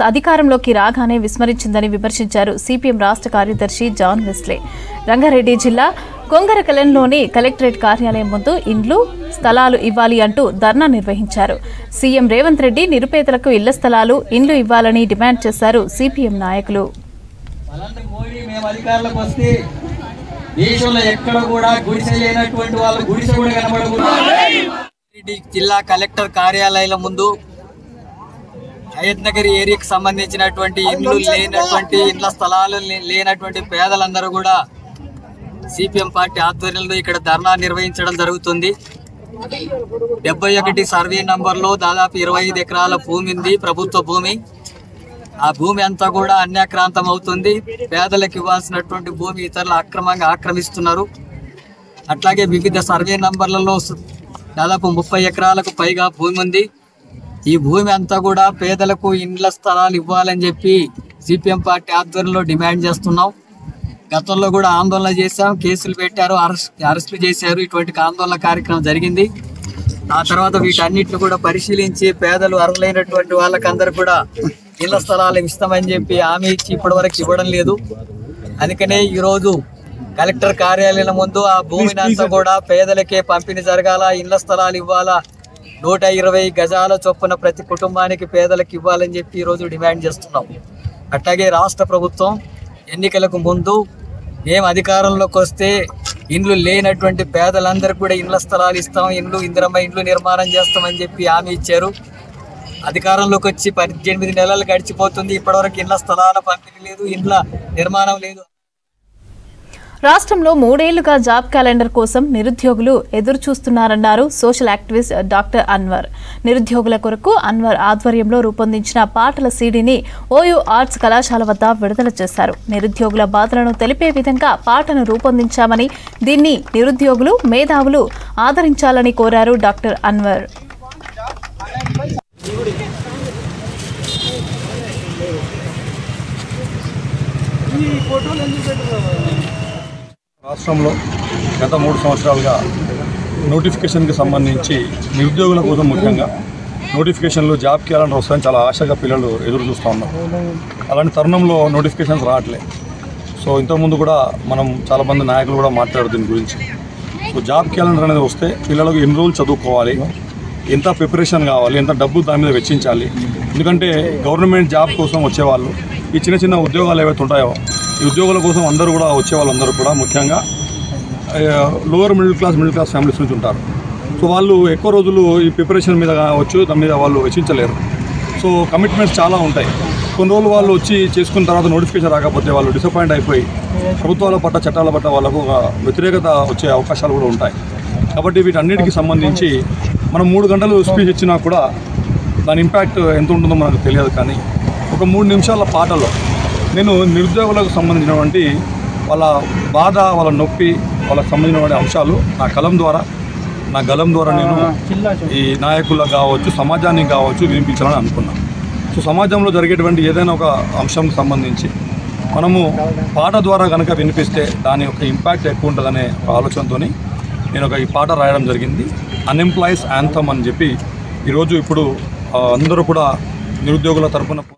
అధికారంలోకి రాగానే విస్మరించిందని విమర్శించారు సిపిఎం రాష్ట్ర కార్యదర్శి జాన్ వెస్లే. రంగారెడ్డి జిల్లా కొంగరకలంలోని కలెక్టరేట్ కార్యాలయం ముందు ఇండ్లు, స్థలాలు ఇవ్వాలి అంటూ ధర్నా నిర్వహించారు. సీఎం రేవంత్ రెడ్డి నిరుపేదలకు ఇళ్ల స్థలాలు, ఇండ్లు ఇవ్వాలని డిమాండ్ చేశారు సిపిఎం నాయకులు. జిల్లా కలెక్టర్ కార్యాలయాల ముందు హయత్ నగర్ ఏరియాకి సంబంధించినటువంటి ఇండ్లు లేనటువంటి ఇండ్ల స్థలాలు లేనటువంటి పేదలందరూ కూడా సిపిఎం పార్టీ ఆధ్వర్యంలో ఇక్కడ ధర్నా నిర్వహించడం జరుగుతుంది. 71 సర్వే నంబర్లో దాదాపు 25 ఎకరాల భూమి ఉంది, ప్రభుత్వ భూమి. ఆ భూమి అంతా కూడా అన్యాక్రాంతం అవుతుంది. పేదలకు ఇవ్వాల్సినటువంటి భూమి ఇతరులు అక్రమంగా ఆక్రమిస్తున్నారు. అట్లాగే వివిధ సర్వే నంబర్లలో దాదాపు 30 ఎకరాలకు పైగా భూమి ఉంది. ఈ భూమి అంతా కూడా పేదలకు ఇండ్ల స్థలాలు ఇవ్వాలని చెప్పి సిపిఎం పార్టీ ఆధ్వర్యంలో డిమాండ్ చేస్తున్నాం. గతంలో కూడా ఆందోళన చేశాం, కేసులు పెట్టారు, అరెస్టులు చేశారు. ఇటువంటి ఆందోళన కార్యక్రమం జరిగింది. ఆ తర్వాత వీటన్నిటిని కూడా పరిశీలించి పేదలు అర్హులైనటువంటి వాళ్ళకందరూ కూడా ఇళ్ల స్థలాలు ఇస్తామని చెప్పి హామీ ఇచ్చి ఇప్పటివరకు ఇవ్వడం లేదు. అందుకనే ఈరోజు కలెక్టర్ కార్యాలయం ముందు ఆ భూమిని అంతా కూడా పేదలకే పంపిణీ జరగాల, ఇళ్ల స్థలాలు ఇవ్వాలా, 120 గజాల చొప్పున ప్రతి కుటుంబానికి పేదలకు ఇవ్వాలని చెప్పి ఈరోజు డిమాండ్ చేస్తున్నాం. అట్లాగే రాష్ట్ర ప్రభుత్వం ఎన్నికలకు ముందు మేము అధికారంలోకి వస్తే ఇండ్లు లేనటువంటి పేదలందరికీ కూడా ఇళ్ల స్థలాలు ఇస్తాం, ఇందిరమ్మ ఇండ్లు నిర్మాణం చేస్తామని చెప్పి హామీ ఇచ్చారు. అధికారంలోకి వచ్చి 18 నెలలు గడిచిపోతుంది, ఇప్పటివరకు ఇళ్ల స్థలాల పంపిణీ లేదు, ఇండ్ల నిర్మాణం లేదు. రాష్ట్రంలో 3 ఏళ్లుగా జాబ్ క్యాలెండర్ కోసం నిరుద్యోగులు ఎదురు చూస్తున్నారన్నారు సోషల్ యాక్టివిస్ట్ డాక్టర్ అన్వర్. నిరుద్యోగుల కొరకు అన్వర్ ఆధ్వర్యంలో రూపొందించిన పాటల సీడీని ఓయూ ఆర్ట్స్ కళాశాల వద్ద విడుదల చేశారు. నిరుద్యోగుల బాధలను తెలిపే విధంగా పాటను రూపొందించామని, దీన్ని నిరుద్యోగులు, మేధావులు ఆదరించాలని కోరారు డాక్టర్ అన్వర్. రాష్ట్రంలో గత 3 సంవత్సరాలుగా నోటిఫికేషన్కి సంబంధించి నిరుద్యోగుల కోసం ముఖ్యంగా నోటిఫికేషన్లు, జాబ్ క్యాలెండర్ వస్తాయని చాలా ఆశగా పిల్లలు ఎదురు చూస్తూ ఉన్నారు. అలాంటి తరుణంలో నోటిఫికేషన్స్ రావట్లేదు. సో ఇంతకుముందు కూడా మనం చాలామంది నాయకులు కూడా మాట్లాడారు దీని గురించి. సో జాబ్ క్యాలెండర్ అనేది వస్తే పిల్లలకు ఎన్ని రోజులు చదువుకోవాలి, ఎంత ప్రిపరేషన్ కావాలి, ఎంత డబ్బు దాని మీద వెచ్చించాలి. ఎందుకంటే గవర్నమెంట్ జాబ్ కోసం వచ్చేవాళ్ళు, ఈ చిన్న చిన్న ఉద్యోగాలు ఏవైతే ఉంటాయో ఈ ఉద్యోగాల కోసం అందరూ కూడా వచ్చే వాళ్ళందరూ కూడా ముఖ్యంగా లోవర్ మిడిల్ క్లాస్ ఫ్యామిలీస్ నుంచి ఉంటారు. సో వాళ్ళు ఎక్కువ రోజులు ఈ ప్రిపరేషన్ మీద కావచ్చు దాని మీద వాళ్ళు వెచ్చించలేరు. సో కమిట్మెంట్స్ చాలా ఉంటాయి. కొన్ని రోజులు వాళ్ళు వచ్చి చేసుకున్న తర్వాత నోటిఫికేషన్ రాకపోతే వాళ్ళు డిసప్పాయింట్ అయిపోయి ప్రభుత్వాల పట్ల, చట్టాల పట్ల వాళ్ళకు ఒక వ్యతిరేకత వచ్చే అవకాశాలు కూడా ఉంటాయి. కాబట్టి వీటన్నిటికీ సంబంధించి మనం 3 గంటలు స్పీచ్ ఇచ్చినా కూడా దాని ఇంపాక్ట్ ఎంత ఉంటుందో మనకు తెలియదు. కానీ ఒక 3 నిమిషాల పాటలో నేను నిరుద్యోగులకు సంబంధించినటువంటి వాళ్ళ బాధ, వాళ్ళ నొప్పి, వాళ్ళకు సంబంధించినటువంటి అంశాలు నా గలం ద్వారా నేను ఈ నాయకులకు కావచ్చు, సమాజానికి కావచ్చు వినిపించాలని అనుకున్నాను. సో సమాజంలో జరిగేటువంటి ఏదైనా ఒక అంశంకి సంబంధించి మనము పాట ద్వారా కనుక వినిపిస్తే దాని యొక్క ఇంపాక్ట్ ఎక్కువ ఉంటుందనే ఒక ఆలోచనతో నేను ఈ పాట రాయడం జరిగింది. అన్ఎంప్లాయీస్ యాంథమ్ అని చెప్పి ఈరోజు ఇప్పుడు అందరూ కూడా నిరుద్యోగుల తరపున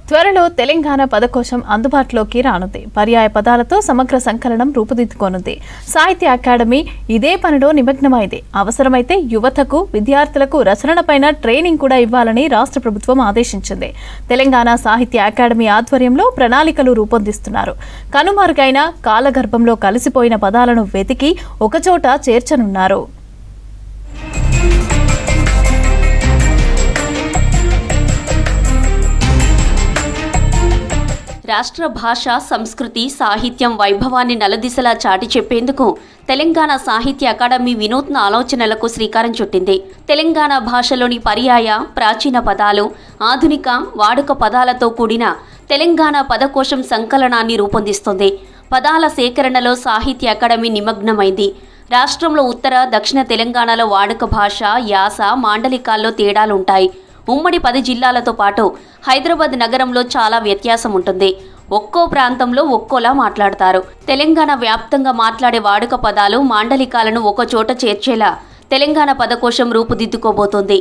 త్వరలో తెలంగాణ పదకోశం అందుబాటులోకి రానుంది. పర్యాయ పదాలతో సమగ్ర సంకలనం రూపుదిద్దుకోనుంది. సాహిత్య అకాడమీ ఇదే పనిలో నిమగ్నమైంది. అవసరమైతే యువతకు, విద్యార్థులకు రచనలపైన ట్రైనింగ్ కూడా ఇవ్వాలని రాష్ట్ర ప్రభుత్వం ఆదేశించింది. తెలంగాణ సాహిత్య అకాడమీ ఆధ్వర్యంలో ప్రణాళికలు రూపొందిస్తున్నారు. కనుమరుగైన, కాలగర్భంలో కలిసిపోయిన పదాలను వెతికి ఒకచోట చేర్చనున్నారు. రాష్ట్ర భాష, సంస్కృతి, సాహిత్యం వైభవాన్ని నలుదిశలా చాటి చెప్పేందుకు తెలంగాణ సాహిత్య అకాడమీ వినూత్న ఆలోచనలకు శ్రీకారం చుట్టింది. తెలంగాణ భాషలోని పర్యాయ, ప్రాచీన పదాలు, ఆధునిక వాడుక పదాలతో కూడిన తెలంగాణ పదకోశం సంకలనాన్ని రూపొందిస్తుంది. పదాల సేకరణలో సాహిత్య అకాడమీ నిమగ్నమైంది. రాష్ట్రంలో ఉత్తర, దక్షిణ తెలంగాణలో వాడుక భాష, యాస, మాండలికాల్లో తేడాలుంటాయి. ఉమ్మడి 10 జిల్లాలతో పాటు హైదరాబాద్ నగరంలో చాలా వ్యత్యాసం ఉంటుంది. ఒక్కో ప్రాంతంలో ఒక్కోలా మాట్లాడతారు. తెలంగాణ వ్యాప్తంగా మాట్లాడే వాడుక పదాలు, మాండలికాలను ఒక చోట చేర్చేలా తెలంగాణ పదకోశం రూపుదిద్దుకోబోతోంది.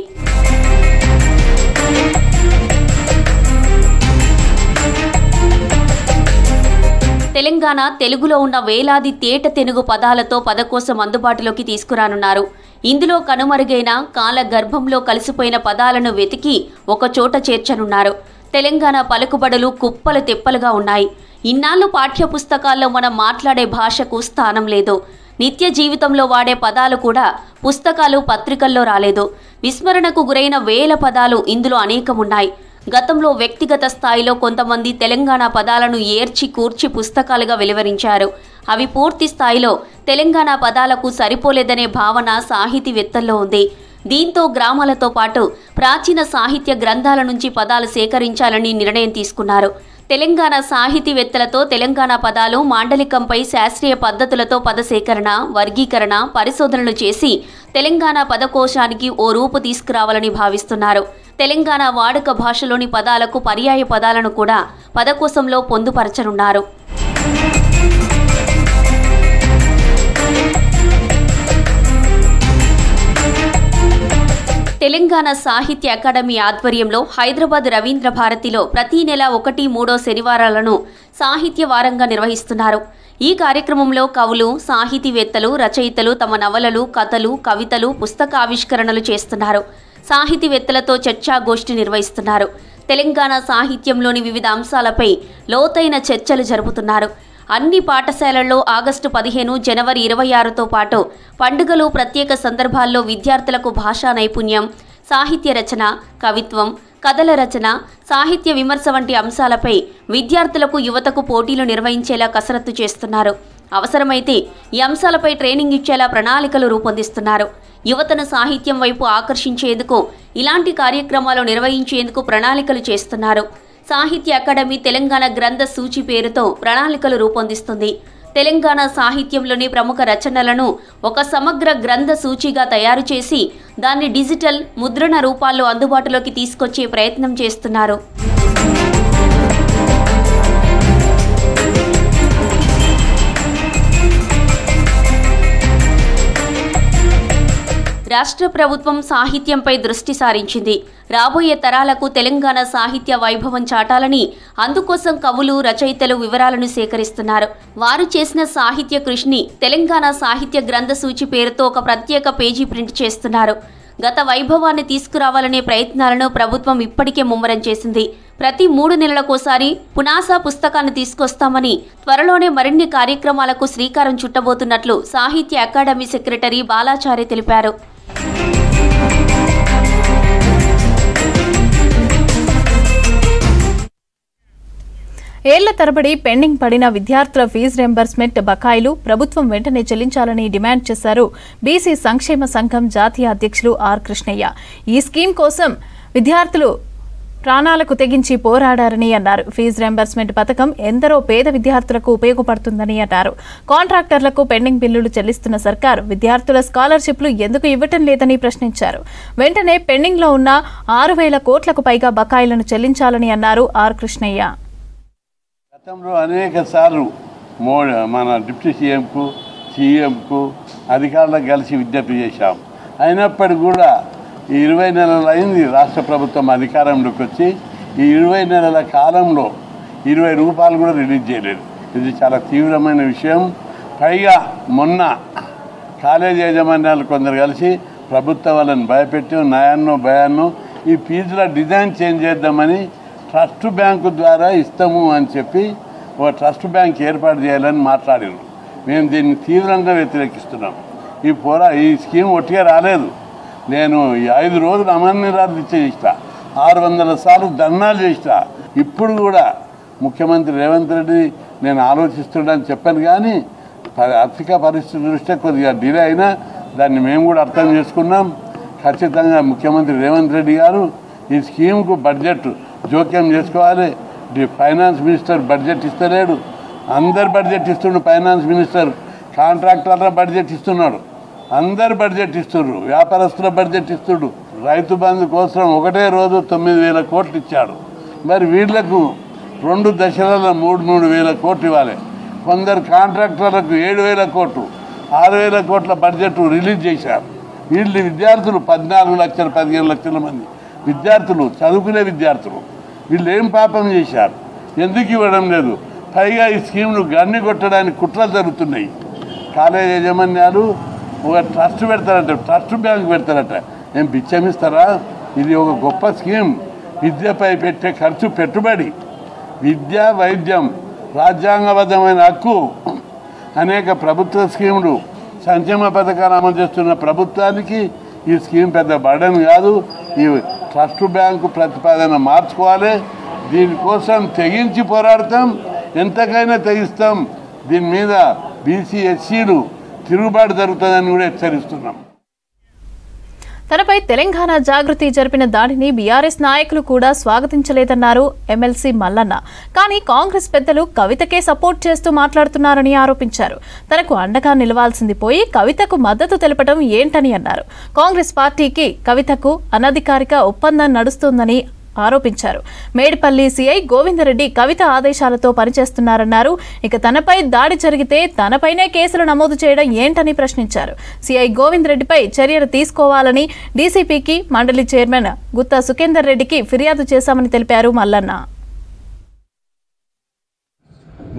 తెలంగాణ తెలుగులో ఉన్న వేలాది తేట తెనుగు పదాలతో పదకోశం అందుబాటులోకి తీసుకురానున్నారు. ఇందులో కనుమరుగైన, కాల గర్భంలో కలిసిపోయిన పదాలను వెతికి ఒక చోట చేర్చనున్నారు. తెలంగాణ పలుకుబడులు కుప్పలు తెప్పలుగా ఉన్నాయి. ఇన్నాళ్ళు పాఠ్య పుస్తకాల్లో మనం మాట్లాడే భాషకు స్థానం లేదు. నిత్య జీవితంలో వాడే పదాలు కూడా పుస్తకాలు, పత్రికల్లో రాలేదు. విస్మరణకు గురైన వేల పదాలు ఇందులో అనేకమున్నాయి. గతంలో వ్యక్తిగత స్థాయిలో కొంతమంది తెలంగాణ పదాలను ఏర్చి కూర్చి పుస్తకాలుగా వెలువరించారు. అవి పూర్తి స్థాయిలో తెలంగాణ పదాలకు సరిపోలేదనే భావన సాహితీవేత్తల్లో ఉంది. దీంతో గ్రామాలతో పాటు ప్రాచీన సాహిత్య గ్రంథాల నుంచి పదాలు సేకరించాలని నిర్ణయం తీసుకున్నారు. తెలంగాణ సాహితీవేత్తలతో తెలంగాణ పదాలు, మాండలికంపై శాస్త్రీయ పద్ధతులతో పద సేకరణ, వర్గీకరణ, పరిశోధనలు చేసి తెలంగాణ పదకోశానికి ఓ రూపు తీసుకురావాలని భావిస్తున్నారు. తెలంగాణ వాడుక భాషలోని పదాలకు పర్యాయ పదాలను కూడా పదకోశంలో పొందుపరచనున్నారు. తెలంగాణ సాహిత్య అకాడమీ ఆధ్వర్యంలో హైదరాబాద్ రవీంద్ర భారతిలో ప్రతి నెల 1-3 శనివారాలను సాహిత్య వారంగా నిర్వహిస్తున్నారు. ఈ కార్యక్రమంలో కవులు, సాహితీవేత్తలు, రచయితలు తమ నవలలు, కథలు, కవితలు, పుస్తక ఆవిష్కరణలు చేస్తున్నారు. సాహితీవేత్తలతో చర్చాగోష్ఠి నిర్వహిస్తున్నారు. తెలంగాణ సాహిత్యంలోని వివిధ అంశాలపై లోతైన చర్చలు జరుపుతున్నారు. అన్ని పాఠశాలల్లో ఆగస్టు 15, జనవరి 26తో పాటు పండుగలు, ప్రత్యేక సందర్భాల్లో విద్యార్థులకు భాషా నైపుణ్యం, సాహిత్య రచన, కవిత్వం, కథల రచన, సాహిత్య విమర్శ వంటి అంశాలపై విద్యార్థులకు, యువతకు పోటీలు నిర్వహించేలా కసరత్తు చేస్తున్నారు. అవసరమైతే ఈ అంశాలపై ట్రైనింగ్ ఇచ్చేలా ప్రణాళికలు రూపొందిస్తున్నారు. యువతను సాహిత్యం వైపు ఆకర్షించేందుకు, ఇలాంటి కార్యక్రమాలు నిర్వహించేందుకు ప్రణాళికలు చేస్తున్నారు. సాహిత్య అకాడమీ తెలంగాణ గ్రంథ సూచి పేరుతో ప్రణాళికలు రూపొందిస్తుంది. తెలంగాణ సాహిత్యంలోని ప్రముఖ రచనలను ఒక సమగ్ర గ్రంథ సూచిగా తయారు చేసి దాన్ని డిజిటల్, ముద్రణ రూపాల్లో అందుబాటులోకి తీసుకొచ్చే ప్రయత్నం చేస్తున్నారు. రాష్ట్ర ప్రభుత్వం సాహిత్యంపై దృష్టి సారించింది. రాబోయే తరాలకు తెలంగాణ సాహిత్య వైభవం చాటాలని అందుకోసం కవులు, రచయితలు వివరాలను సేకరిస్తున్నారు. వారు చేసిన సాహిత్య కృషిని తెలంగాణ సాహిత్య గ్రంథ సూచి పేరుతో ఒక ప్రత్యేక పేజీ ప్రింట్ చేస్తున్నారు. గత వైభవాన్ని తీసుకురావాలనే ప్రయత్నాలను ప్రభుత్వం ఇప్పటికే ముమ్మరం చేసింది. ప్రతి 3 నెలలకోసారి పునాసా పుస్తకాన్ని తీసుకొస్తామని, త్వరలోనే మరిన్ని కార్యక్రమాలకు శ్రీకారం చుట్టబోతున్నట్లు సాహిత్య అకాడమీ సెక్రటరీ బాలాచారి తెలిపారు. ఏళ్ల తరబడి పెండింగ్ పడిన విద్యార్థుల ఫీజు రీయింబర్స్మెంట్ బకాయిలు ప్రభుత్వం వెంటనే చెల్లించాలని డిమాండ్ చేశారు బీసీ సంక్షేమ సంఘం జాతీయ అధ్యక్షులు ఆర్ కృష్ణయ్య. ఈ స్కీమ్ కోసం విద్యార్థులు ప్రాణాలకు తెగించి పోరాడారని అన్నారు. ఫీజు రీయింబర్స్మెంట్ పథకం ఎందరో పేద విద్యార్థులకు ఉపయోగపడుతుందని అన్నారు. కాంట్రాక్టర్లకు పెండింగ్ బిల్లులు చెల్లిస్తున్న సర్కార్ విద్యార్థుల స్కాలర్షిప్లు ఎందుకు ఇవ్వటం లేదని ప్రశ్నించారు. వెంటనే పెండింగ్లో ఉన్న 6,000 కోట్లకు పైగా బకాయిలను చెల్లించాలని అన్నారు ఆర్ కృష్ణయ్య. గతంలో అనేక సార్లు మన డిప్యూటీ సీఎంకు అధికారులకు కలిసి విజ్ఞప్తి చేశాం. అయినప్పటికీ కూడా ఈ 20 నెలలు అయింది రాష్ట్ర ప్రభుత్వం అధికారంలోకి వచ్చి. ఈ 20 నెలల కాలంలో 20 రూపాయలు కూడా రిలీజ్ చేయలేదు. ఇది చాలా తీవ్రమైన విషయం. పైగా మొన్న కాలేజీ యాజమాన్యాలు కొందరు కలిసి ప్రభుత్వం వాళ్ళని భయపెట్టి నయాన్నో భయాన్నో ఈ ఫీజుల డిజైన్ చేంజ్ చేద్దామని ట్రస్ట్ బ్యాంకు ద్వారా ఇస్తాము అని చెప్పి ఒక ట్రస్ట్ బ్యాంక్ ఏర్పాటు చేయాలని మాట్లాడారు. మేము దీన్ని తీవ్రంగా వ్యతిరేకిస్తున్నాం. ఈ స్కీమ్ ఒట్టిగా రాలేదు. నేను 5 రోజులు అమరనిరాలు చేసిన, 600 సార్లు ధర్నాలు చేసిన. ఇప్పుడు కూడా ముఖ్యమంత్రి రేవంత్ రెడ్డి నేను ఆలోచిస్తున్నానని చెప్పాను, కానీ ఆర్థిక పరిస్థితి దృష్ట్యా కొద్దిగా డిలే అయినా దాన్ని మేము కూడా అర్థం చేసుకున్నాం. ఖచ్చితంగా ముఖ్యమంత్రి రేవంత్ రెడ్డి గారు ఈ స్కీమ్కు బడ్జెట్ జోక్యం చేసుకోవాలి. ఫైనాన్స్ మినిస్టర్ బడ్జెట్ ఇస్తలేడు, అందరు బడ్జెట్ ఇస్తుండు. ఫైనాన్స్ మినిస్టర్ కాంట్రాక్టర్ల బడ్జెట్ ఇస్తున్నాడు, అందరు బడ్జెట్ ఇస్తున్నారు, వ్యాపారస్తుల బడ్జెట్ ఇస్తుడు. రైతు బంధు కోసం ఒకటే రోజు 9,000 కోట్లు ఇచ్చాడు. మరి వీళ్లకు 2 దశలలో 3,000 కోట్లు ఇవ్వాలి. కొందరు కాంట్రాక్టర్లకు 7,000 కోట్లు, 6,000 కోట్ల బడ్జెట్ రిలీజ్ చేశారు. వీళ్ళు విద్యార్థులు 14 లక్షలు 15 లక్షల మంది విద్యార్థులు, చదువుకునే విద్యార్థులు. వీళ్ళు ఏం పాపం చేశారు, ఎందుకు ఇవ్వడం లేదు? పైగా ఈ స్కీమ్ను గన్ని కొట్టడానికి కుట్రలు జరుగుతున్నాయి. కాలేజ్ యాజమాన్యాలు ఒక ట్రస్ట్ పెడతారట, ట్రస్ట్ బ్యాంక్ పెడతారట. ఏం బిచ్చమిస్తారా? ఇది ఒక గొప్ప స్కీమ్. విద్యపై పెట్టే ఖర్చు పెట్టుబడి, విద్య వైద్యం రాజ్యాంగబద్ధమైన హక్కు. అనేక ప్రభుత్వ స్కీములు సంక్షేమ పథకాలు అమలు చేస్తున్న ప్రభుత్వానికి ఈ స్కీమ్ పెద్ద బర్డెన్ కాదు. ఈ ట్రస్ట్ బ్యాంకు ప్రతిపాదన మార్చుకోవాలి. దీనికోసం తెగించి పోరాడతాం, ఎంతకైనా తెగిస్తాం. దీని మీద బీసీ ఎస్సీలు తిరుగుబాటు జరుగుతుందని కూడా హెచ్చరిస్తున్నాం. తనపై తెలంగాణ జాగృతి జరిపిన దాడిని బీఆర్ఎస్ నాయకులు కూడా స్వాగతించలేదన్నారు ఎమ్మెల్సీ మల్లన్న. కానీ కాంగ్రెస్ పెద్దలు కవితకే సపోర్ట్ చేస్తూ మాట్లాడుతున్నారని ఆరోపించారు. తనకు అండగా నిలవాల్సింది పోయి కవితకు మద్దతు తెలపడం ఏంటని అన్నారు. కాంగ్రెస్ పార్టీకి కవితకు అనధికారిక ఒప్పందం నడుస్తోందని ఆరోపించారు. మేడిపల్లి సీఐ గోవిందరెడ్డి కవిత ఆదేశాలతో పనిచేస్తున్నారన్నారు. ఇక తనపై దాడి జరిగితే తనపైనే కేసులు నమోదు చేయడం ఏంటని ప్రశ్నించారు. సీఐ గోవిందరెడ్డిపై చర్యలు తీసుకోవాలని డీసీపీకి మండలి చైర్మన్ గుత్తా సుఖేందర్ రెడ్డికి ఫిర్యాదు చేశామని తెలిపారు మల్లన్న.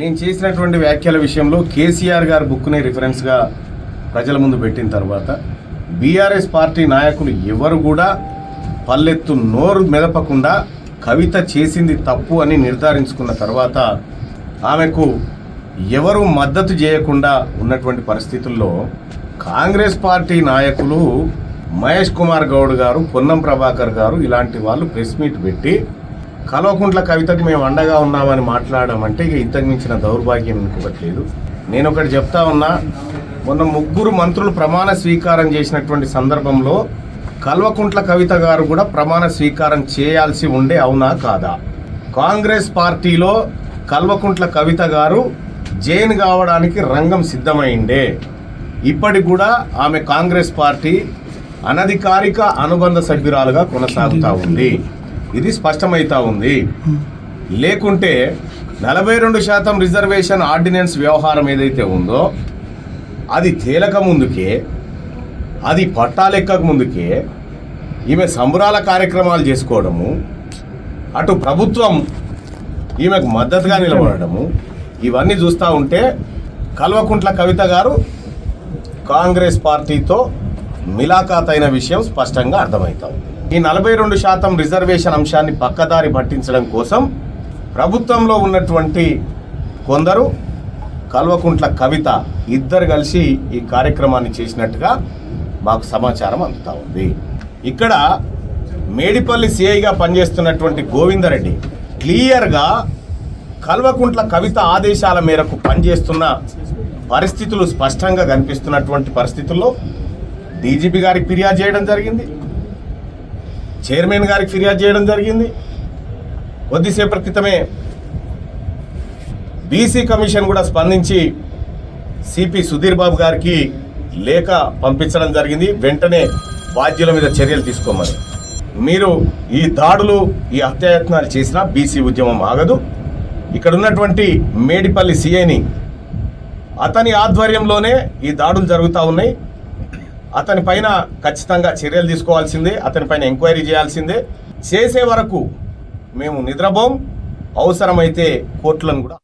నేను చేసినటువంటి వ్యాఖ్యల విషయంలో కేసీఆర్ గారు బుక్నే రిఫరెన్స్గా ప్రజల ముందు పెట్టిన తర్వాత బీఆర్ఎస్ పార్టీ నాయకులు ఎవరు కూడా పల్లెత్తు నోరు మెదపకుండా కవిత చేసింది తప్పు అని నిర్ధారించుకున్న తర్వాత ఆమెకు ఎవరు మద్దతు చేయకుండా ఉన్నటువంటి పరిస్థితుల్లో కాంగ్రెస్ పార్టీ నాయకులు మహేష్ కుమార్ గౌడ్ గారు, పొన్నం ప్రభాకర్ గారు ఇలాంటి వాళ్ళు ప్రెస్ మీట్ పెట్టి కల్వకుంట్ల కవితకు మేము అండగా ఉన్నామని మాట్లాడడం అంటే ఇక ఇంతకు మించిన దౌర్భాగ్యం ఇంకొకట్లేదు. నేను ఒకటి చెప్తా ఉన్నా, మొన్న 3 మంత్రులు ప్రమాణ స్వీకారం చేసినటువంటి సందర్భంలో కల్వకుంట్ల కవిత గారు కూడా ప్రమాణ స్వీకారం చేయాల్సి ఉండే, అవునా కాదా? కాంగ్రెస్ పార్టీలో కల్వకుంట్ల కవిత గారు జైన్ కావడానికి రంగం సిద్ధమైండే. ఇప్పటికి కూడా ఆమె కాంగ్రెస్ పార్టీ అనధికారిక అనుబంధ సభ్యురాలుగా కొనసాగుతూ ఉంది. ఇది స్పష్టమవుతా ఉంది. లేకుంటే 42% రిజర్వేషన్ ఆర్డినెన్స్ వ్యవహారం ఏదైతే ఉందో అది తేలక ముందుకే, అది పట్టాలెక్కక ముందుకే ఈమె సంబరాల కార్యక్రమాలు చేసుకోవడము, అటు ప్రభుత్వం ఈమెకు మద్దతుగా నిలబడము, ఇవన్నీ చూస్తూ ఉంటే కల్వకుంట్ల కవిత గారు కాంగ్రెస్ పార్టీతో మిలాఖాత్ అయిన విషయం స్పష్టంగా అర్థమవుతా ఉంది. ఈ 42% రిజర్వేషన్ అంశాన్ని పక్కదారి పట్టించడం కోసం ప్రభుత్వంలో ఉన్నటువంటి కొందరు కల్వకుంట్ల కవిత ఇద్దరు కలిసి ఈ కార్యక్రమాన్ని చేసినట్టుగా మాకు సమాచారం అందుతా ఉంది. ఇక్కడ మేడిపల్లి సిఐగా పనిచేస్తున్నటువంటి గోవిందరెడ్డి క్లియర్గా కల్వకుంట్ల కవిత ఆదేశాల మేరకు పనిచేస్తున్న పరిస్థితులు స్పష్టంగా కనిపిస్తున్నటువంటి పరిస్థితుల్లో డీజీపీ గారికి ఫిర్యాదు చేయడం జరిగింది, చైర్మన్ గారికి ఫిర్యాదు చేయడం జరిగింది. కొద్దిసేపటి క్రితమే బీసీ కమిషన్ కూడా స్పందించి సిపి సుధీర్ బాబు గారికి లేఖ పంపించడం జరిగింది. వెంటనే బాధ్యుల మీద చర్యలు తీసుకోమని. మీరు ఈ దాడులు, ఈ హత్యాయత్నాలు చేసినా బీసీ ఉద్యమం ఆగదు. ఇక్కడ ఉన్నటువంటి మేడిపల్లి సిఐని అతని ఆధ్వర్యంలోనే ఈ దాడులు జరుగుతూ ఉన్నాయి. అతని పైన ఖచ్చితంగా చర్యలు తీసుకోవాల్సిందే, అతని పైన ఎంక్వైరీ చేయాల్సిందే. చేసే వరకు మేము నిద్రపోం, అవసరమైతే కోర్టులను కూడా